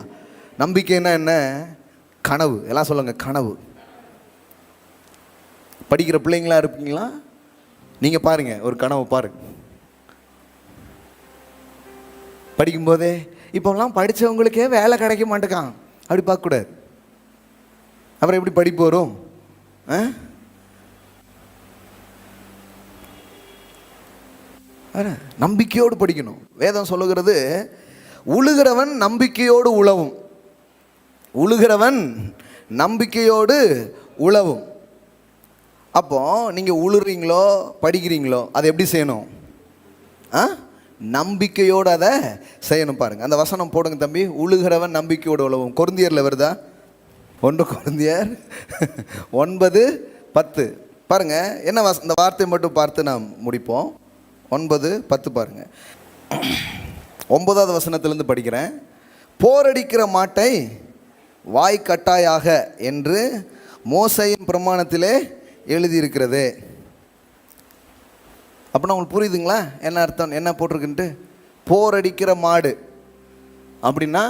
நம்பிக்கைன்னா என்ன? கனவு. எல்லாம் சொல்லுங்க, கனவு. படிக்கிற பிள்ளைங்களா இருப்பீங்களா? நீங்கள் பாருங்கள், ஒரு கனவு பாருங்கள். படிக்கும்போதே இப்போலாம் படித்தவங்களுக்கே வேலை கிடைக்க மாட்டேக்கான் அப்படி பார்க்கக்கூடாது. அப்புறம் எப்படி படிப்பு வரும்? நம்பிக்கையோடு படிக்கணும். வேதம் சொல்லுகிறது, உழுகிறவன் நம்பிக்கையோடு உழவும். உழுகிறவன் நம்பிக்கையோடு உழவும். அப்போ நீங்கள் உழுறீங்களோ படிக்கிறீங்களோ அதை எப்படி செய்யணும்? நம்பிக்கையோடு அதை செய்யணும். பாருங்கள், அந்த வசனம் போடுங்க தம்பி. உழுகிறவன் நம்பிக்கையோடு உழவும். கொரிந்தியரில் வருதா? 1 கொரிந்தியர் 9:10. பாருங்கள், என்ன இந்த வார்த்தை மட்டும் பார்த்து நாம் முடிப்போம். 9:10 பாருங்க. 9வது வசனத்திலிருந்து படிக்கிறேன். போரடிக்கிற மாட்டை வாய்க்கட்டாயாக என்று மோசேயின் பிரமாணத்திலே எழுதியிருக்கிறது. அப்படின்னா உங்களுக்கு புரியுதுங்களா என்ன அர்த்தம், என்ன போட்டிருக்குன்ட்டு? போரடிக்கிற மாடு அப்படின்னா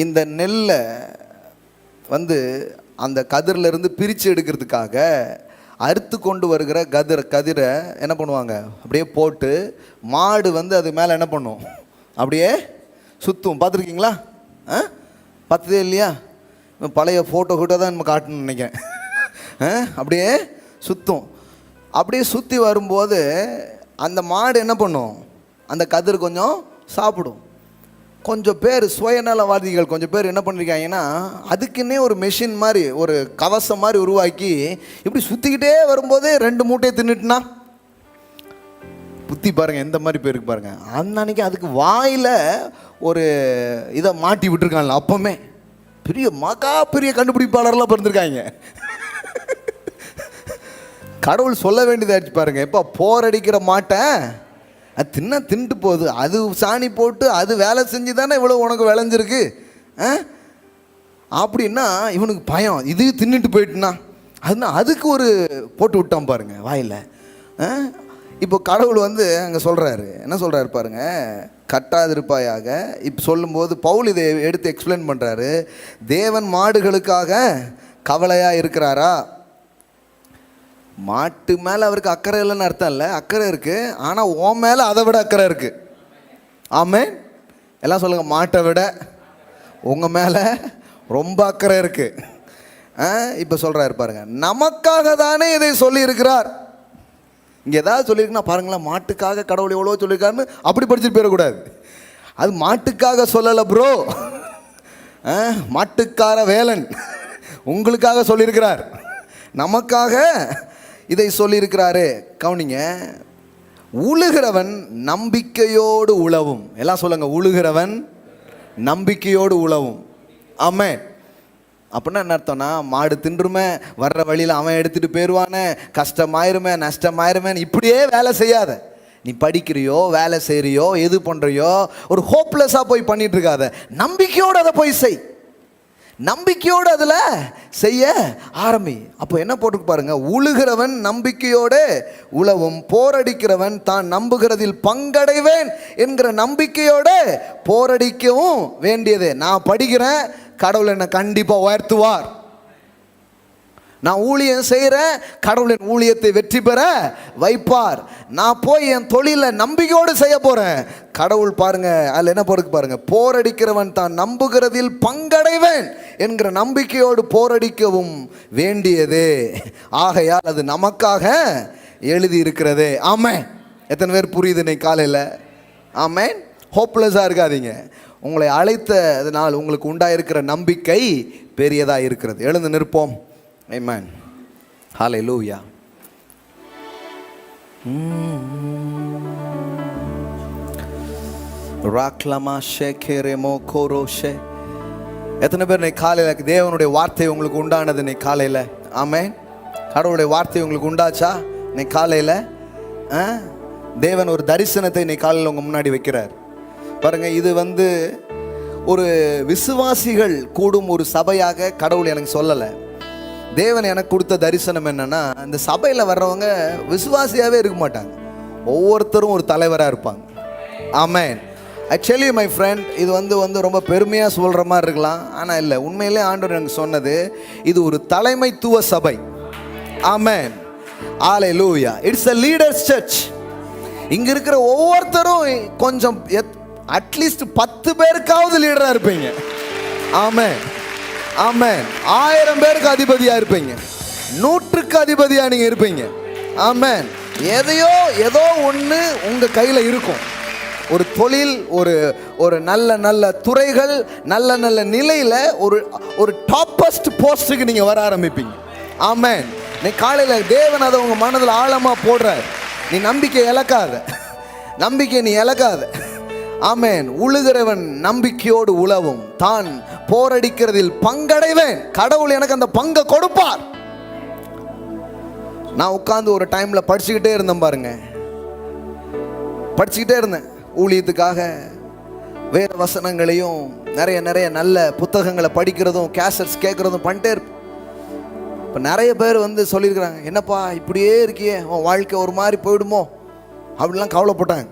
இந்த நெல்லை அந்த கதிரிலிருந்து பிரித்து எடுக்கிறதுக்காக அறுத்து கொண்டு வருகிற கதிரை என்ன பண்ணுவாங்க, அப்படியே போட்டு மாடு அது மேலே என்ன பண்ணும், அப்படியே சுற்றும். பார்த்துருக்கீங்களா? பார்த்ததே இல்லையா? பழைய ஃபோட்டோ தான் நம்ம காட்டணும்னு நினைக்கிறேன். அப்படியே சுற்றும். அப்படியே சுற்றி வரும்போது அந்த மாடு என்ன பண்ணும், அந்த கதிர் கொஞ்சம் சாப்பிடும். கொஞ்சம் பேர் சுயநலவாதிகள் கொஞ்சம் பேர் என்ன பண்ணியிருக்காங்கன்னா, அதுக்குன்னே ஒரு மெஷின் மாதிரி ஒரு கவசம் மாதிரி உருவாக்கி இப்படி சுற்றிக்கிட்டே வரும்போதே 2 மூட்டையை தின்னுட்டுனா புத்தி பாருங்கள் எந்த மாதிரி பேருக்கு பாருங்கள். அன்னைக்கு அதுக்கு வாயில் ஒரு இதை மாட்டி விட்டுருக்காங்கல்ல, அப்போமே பெரிய கண்டுபிடிப்பாளர்லாம் பிறந்திருக்காங்க. கடவுள் சொல்ல வேண்டியதாச்சு பாருங்கள். எப்போ போரடிக்கிற மாட்டை அது தின்னுட்டு போகுது, அது சாணி போட்டு அது வேலை செஞ்சு தானே இவ்வளோ உனக்கு விளைஞ்சிருக்கு அப்படின்னா இவனுக்கு பயம், இது தின்னுட்டு போயிட்டுனா அதுக்கு ஒரு போட்டு விட்டான் பாருங்க வாயில். இப்போ கடவுள் அங்கே சொல்கிறாரு, என்ன சொல்கிறாரு பாருங்க, கட்டாதிருப்பாயாக. இப்போ சொல்லும்போது பவுல் இதை எடுத்து எக்ஸ்பிளைன் பண்ணுறாரு. தேவன் மாடுகளுக்காக கவலையாக இருக்கிறாரா? மாட்டு மேலே அவருக்கு அக்கறை இல்லைன்னு அர்த்தம் இல்லை, அக்கறை இருக்குது. ஆனால் உன் மேலே அதை விட அக்கறை இருக்குது. ஆமென். எல்லாம் சொல்லுங்கள், மாட்டை விட உங்கள் மேலே ரொம்ப அக்கறை இருக்குது. இப்போ சொல்கிறாரு பாருங்க, நமக்காக தானே இதை சொல்லியிருக்கிறார். இங்கே ஏதாவது சொல்லியிருக்குன்னா பாருங்களேன், மாட்டுக்காக கடவுள் எவ்வளோ சொல்லியிருக்காருன்னு அப்படி படிச்சுட்டு போயிடக்கூடாது. அது மாட்டுக்காக சொல்லலை ப்ரோ, மாட்டுக்கார வேலன் உங்களுக்காக சொல்லியிருக்கிறார், நமக்காக இதை சொல்லியிருக்கிறாரு. கவனிங்க, உழுகிறவன் நம்பிக்கையோடு உழவும். எல்லாம் சொல்லுங்க, உழுகிறவன் நம்பிக்கையோடு உழவும். ஆமென். அப்படின்னா என்ன அர்த்தம்னா, மாடு தின்றுமே, வர்ற வழியில் அவன் எடுத்துகிட்டு போயிடுவானே, கஷ்டமாயிருமே நஷ்டமாயிருமே, இப்படியே வேலை செய்யாத. நீ படிக்கிறியோ வேலை செய்கிறியோ எது பண்ணுறியோ ஒரு ஹோப்லெஸ்ஸாக போய் பண்ணிட்டு இருக்காத, நம்பிக்கையோடு அதை போய் செய். நம்பிக்கையோடு அதில் செய்ய ஆரம்பி. அப்போ என்ன போட்டு பாருங்க, உழுகிறவன் நம்பிக்கையோடு உழவும், போரடிக்கிறவன் தான் நம்புகிறதில் பங்கடைவேன் என்கிற நம்பிக்கையோடு போரடிக்கவும் வேண்டியது. நான் படிக்கிறேன், கடவுள் என்னை கண்டிப்பாக உயர்த்துவார். நான் ஊழியம் செய்கிறேன், கடவுள் என் ஊழியத்தை வெற்றி பெற வைப்பார். நான் போய் என் தொழிலை நம்பிக்கையோடு செய்ய போகிறேன், கடவுள் பாருங்க அதில் என்ன போருக்கு பாருங்க, போரடிக்கிறவன் தான் நம்புகிறதில் பங்கடைவேன் என்கிற நம்பிக்கையோடு போரடிக்கவும் வேண்டியது. ஆகையால் அது நமக்காக எழுதி இருக்கிறது. ஆமென். எத்தனை பேர் புரியுது இன்னைக்கு காலையில்? ஆமென். ஹோப்லெஸ்ஸாக இருக்காதீங்க. உங்களை அழைத்ததனால் உங்களுக்கு உண்டாயிருக்கிற நம்பிக்கை பெரியதாக இருக்கிறது. எழுந்து நிற்போம். ஆமென். ஹல்லேலூயா. ராக்லமா ஷேகேரேமோ கோரோஷே. எத்தனை பேர் இன்னைக்கு காலையில் தேவனுடைய வார்த்தை உங்களுக்கு உண்டானது இன்னைக்கு காலையில்? ஆமென். கடவுளுடைய வார்த்தை உங்களுக்கு உண்டாச்சா இன்னைக்கு காலையில்? தேவன் ஒரு தரிசனத்தை இன்னைக்கு காலையில் உங்கள் முன்னாடி வைக்கிறார் பாருங்க. இது ஒரு விசுவாசிகள் கூடும் ஒரு சபையாக கடவுள் எனக்கு சொல்லலை. தேவன் எனக்கு கொடுத்த தரிசனம் என்னன்னா, இந்த சபையில் வர்றவங்க விசுவாசியாகவே இருக்க மாட்டாங்க, ஒவ்வொருத்தரும் ஒரு தலைவராக இருப்பாங்க. ஆமென். ஆக்சுவலி மை ஃப்ரெண்ட், இது ரொம்ப பெருமையாக சொல்கிற மாதிரி இருக்கலாம், ஆனால் இல்லை, உண்மையிலே ஆண்டவர் எனக்கு சொன்னது இது ஒரு தலைமைத்துவ சபை. Amen. Hallelujah. It's a leaders church. இங்கே இருக்கிற ஒவ்வொருத்தரும் கொஞ்சம் அட்லீஸ்ட் 10 பேருக்காவது லீடராக இருப்பீங்க. ஆமென். ஆமென். 1000 பேருக்கு அதிபதியாக இருப்பீங்க, 100க்கு அதிபதியாக நீங்கள் இருப்பீங்க. ஆமென். ஏதோ ஒன்று உங்கள் கையில் இருக்கும். ஒரு தொழில், ஒரு நல்ல துறைகள், நல்ல நிலையில் ஒரு டாப்பஸ்ட் போஸ்ட்டுக்கு நீங்கள் வர ஆரம்பிப்பீங்க. ஆமென். நீ காலையில் தேவன் அதை உங்கள் மனதில் ஆழமாக போடுறார். நீ நம்பிக்கை இழக்காத, நம்பிக்கை நீ இழக்காத. ஆமென். உழுகிறவன் நம்பிக்கையோடு உழவும், தான் போரடிக்கிறதில் பங்கடைவேன். கடவுள் எனக்கு அந்த பங்கை கொடுப்பார். நான் உட்காந்து ஒரு டைமில் படிச்சுக்கிட்டே இருந்தேன் பாருங்க, படிச்சுக்கிட்டே இருந்தேன் ஊழியத்துக்காக. வேத வசனங்களையும் நிறைய நல்ல புத்தகங்களை படிக்கிறதும் கேசட்ஸ் கேட்குறதும் பண்ணிட்டே இருப்பேன். இப்போ நிறைய பேர் வந்து சொல்லியிருக்கிறாங்க, என்னப்பா இப்படியே இருக்கியே, உன் வாழ்க்கை ஒரு மாதிரி போயிடுமோ அப்படிலாம் கவலைப்பட்டாங்க.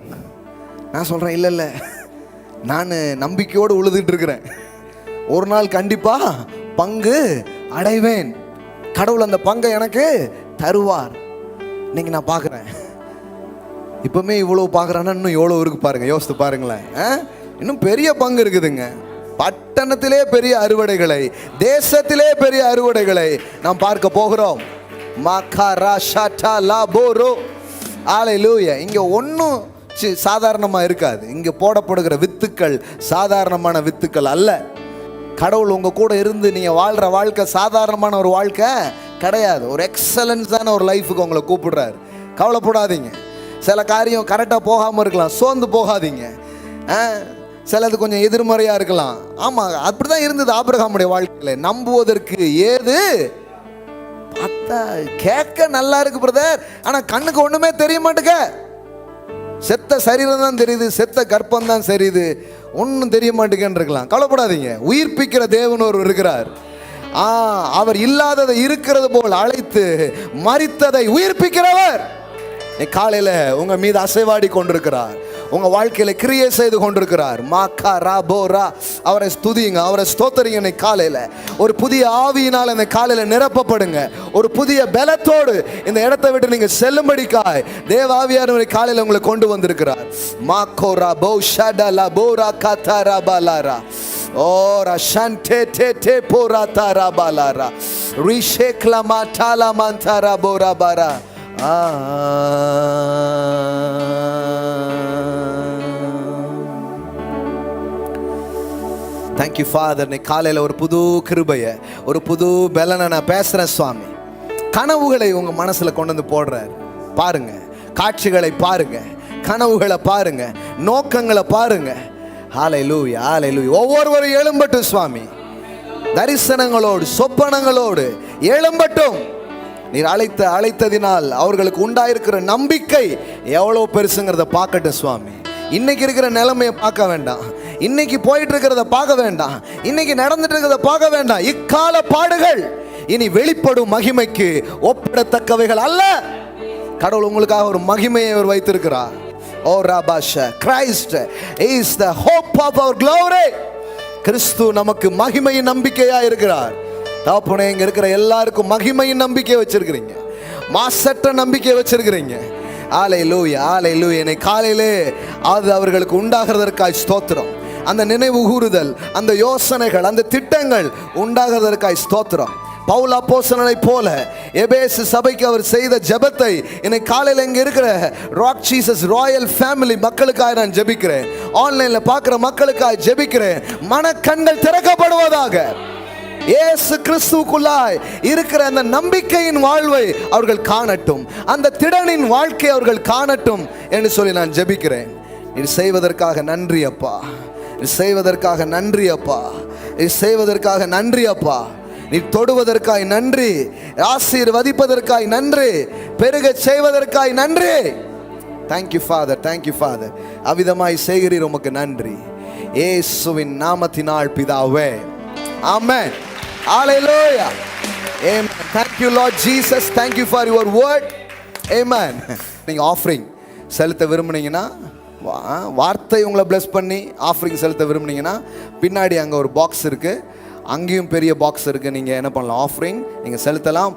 நான் சொல்கிறேன், இல்லை, நான் நம்பிக்கையோடு உழுதுட்டு இருக்கிறேன். ஒரு நாள் கண்டிப்பாக பங்கு அடைவேன். கடவுள் அந்த பங்கை எனக்கு தருவார். இன்னைக்கு நான் பார்க்குறேன், இப்போவுமே இவ்வளோ பார்க்குறான்னா இன்னும் எவ்வளோ இருக்கு பாருங்கள், யோசித்து பாருங்களேன். இன்னும் பெரிய பங்கு இருக்குதுங்க. பட்டணத்திலே பெரிய அறுவடைகளை, தேசத்திலே பெரிய அறுவடைகளை நாம் பார்க்க போகிறோம். ஹல்லேலூயா. இங்கே ஒன்றும் சாதாரணமாக இருக்காது. இங்கே போடப்படுகிற வித்துக்கள் சாதாரணமான வித்துக்கள் அல்ல. கடவுள் உங்கள் கூட இருந்து நீங்கள் வாழ்கிற வாழ்க்கை சாதாரணமான ஒரு வாழ்க்கை கிடையாது. ஒரு எக்ஸலன்ஸான ஒரு லைஃபுக்கு உங்களை கூப்பிடுறாரு. கவலைப்படாதீங்க. சில காரியம் கரெக்டாக போகாமல் இருக்கலாம், சோர்ந்து போகாதீங்க. சிலது கொஞ்சம் எதிர்மறையாக இருக்கலாம். ஆமாம், அப்படி தான் இருந்தது ஆபிரகாமுடைய வாழ்க்கையில். நம்புவதற்கு ஏது பார்த்தா கேட்க நல்லா இருக்கு பிரதர், ஆனால் கண்ணுக்கு ஒன்றுமே தெரிய மாட்டேங்க. செத்த சரீரம் தான் தெரியுது, செத்த கர்ப்பம் தான் தெரியுது, ஒன்றும் தெரிய மாட்டேங்கன்னு இருக்கலாம். கவலைப்படாதீங்க, உயிர்ப்பிக்கிற தேவன் ஒரு இருக்கிறார். அவர் இல்லாததை இருக்கிறது போல் அழைத்து மரித்ததை உயிர்ப்பிக்கிறவர் காலையில் உங்க மீது அசைவாடி கொண்டிருக்கிறார். உங்க வாழ்க்கையில கிரியை செய்து கொண்டிருக்கிறார். மாக்கா ரா போரா. அவரை ஸ்துதிங்க, அவரை ஸ்தோத்தரிங்க. இன்னைக்கு காலையில ஒரு புதிய ஆவியினால் இந்த காலையில நிரப்பப்படுங்க. ஒரு புதிய பலத்தோடு இந்த இடத்தை விட்டு நீங்க செல்லும்படிக்காய் தேவ ஆவியானவர் காலையில உங்களை கொண்டு வந்திருக்கிறார். மாக்கோரா போ ஷடலா போரா காதாரா பாலாரா ஓரா ஷான்டே டே டே போரா தாரா பாலாரா ரிஷேக்லா மாட்டாலா மாந்தாரா போரா பாரா. Thank you father. நீ காலையில் ஒரு புது கிருபையை, ஒரு புது பலனை நான் பேசுகிறேன் சுவாமி. கனவுகளை உங்கள் மனசில் கொண்டு வந்து போடுறாரு. பாருங்க, காட்சிகளை பாருங்க, கனவுகளை பாருங்க, நோக்கங்களை பாருங்க. ஹல்லேலூயா, ஹல்லேலூயா. ஒவ்வொருவரும் எழும்பட்டும் சுவாமி, தரிசனங்களோடு சொப்பனங்களோடு எழும்பட்டும். நீர் அழைத்ததினால் அவர்களுக்கு உண்டாயிருக்கிற நம்பிக்கை எவ்வளோ பெருசுங்கிறத பார்க்கட்டும் சுவாமி. இன்னைக்கு இருக்கிற நிலைமையை பார்க்க வேண்டாம், இன்னைக்கு போயிட்டு இருக்கிறத பார்க்க வேண்டாம், இன்னைக்கு நடந்துட்டு இருக்கிறத பார்க்க வேண்டாம். இக்கால பாடுகள் இனி வெளிப்படும் மகிமைக்கு ஒப்பிடத்தக்கவைகள் அல்ல. கடவுள் உங்களுக்காக ஒரு மகிமையை அவர் வைத்திருக்கிறார். ஓ ராபாஷா, Christ is the hope of our glory. கிறிஸ்து நமக்கு மகிமையின் நம்பிக்கையா இருக்கிறார். தாப்புனே, இங்க இருக்கிற எல்லாருக்கும் மகிமையின் நம்பிக்கை வச்சிருக்கிறீங்க, மாசற்ற நம்பிக்கை வச்சிருக்கிறீங்க. ஹல்லேலூயா, ஹல்லேலூயா. என்னை காலையிலே அது அவர்களுக்கு உண்டாகிறதற்காய் ஸ்தோத்திரம். அந்த நினைவு கூறுதல், அந்த யோசனைகள், அந்த திட்டங்கள் உண்டாகிறதற்காய் ஸ்தோத்திரம். பவுல் அப்போஸ்தலனை போல எபேசு சபைக்கு அவர் செய்த ஜெபத்தை இன்னைக்கு காலையில் இங்கே இருக்கிற ராக் ஜீசஸ் ராயல் ஃபேமிலி மக்களுக்காக நான் ஜெபிக்கிறேன். ஆன்லைனில் பார்க்குற மக்களுக்காக ஜெபிக்கிறேன். மனக்கண்கள் திறக்கப்படுவதாக. இயேசு கிறிஸ்துவுக்குள்ளாய் இருக்கிற அந்த நம்பிக்கையின் வாழ்வை அவர்கள் காணட்டும், அந்த திடனின் வாழ்க்கை அவர்கள் காணட்டும் என்று சொல்லி நான் ஜெபிக்கிறேன். இது செய்வதற்காக நன்றி அப்பா, இது செய்வதற்காக நன்றி அப்பா, இது செய்வதற்காக நன்றி அப்பா. நீ தொடுவதற்காய் நன்றி, ஆசீர்வதிப்பதற்காய் நன்றி, பெருக செய்வதற்காய் நன்றி. Thank you father, thank you father. அவ்விதமாய் செய்கிறீர், உமக்கு நன்றி. இயேசுவின் நாமத்தினால் பிதாவே, ஆமென். Hallelujah. Amen. Thank you Lord Jesus. Thank you for your word. Amen. நீங்க ஆஃபரிங் செலுத்த விரும்புனீங்கன்னா, வார்த்தை உங்களை பிளஸ் பண்ணி ஆஃபரிங் செலுத்த விரும்புனீங்கன்னா பின்னாடி அங்கே ஒரு பாக்ஸ் இருக்குது, அங்கேயும் பெரிய பாக்ஸ் இருக்குது. நீங்கள் என்ன பண்ணலாம், ஆஃபரிங் நீங்கள் செலுத்தலாம்.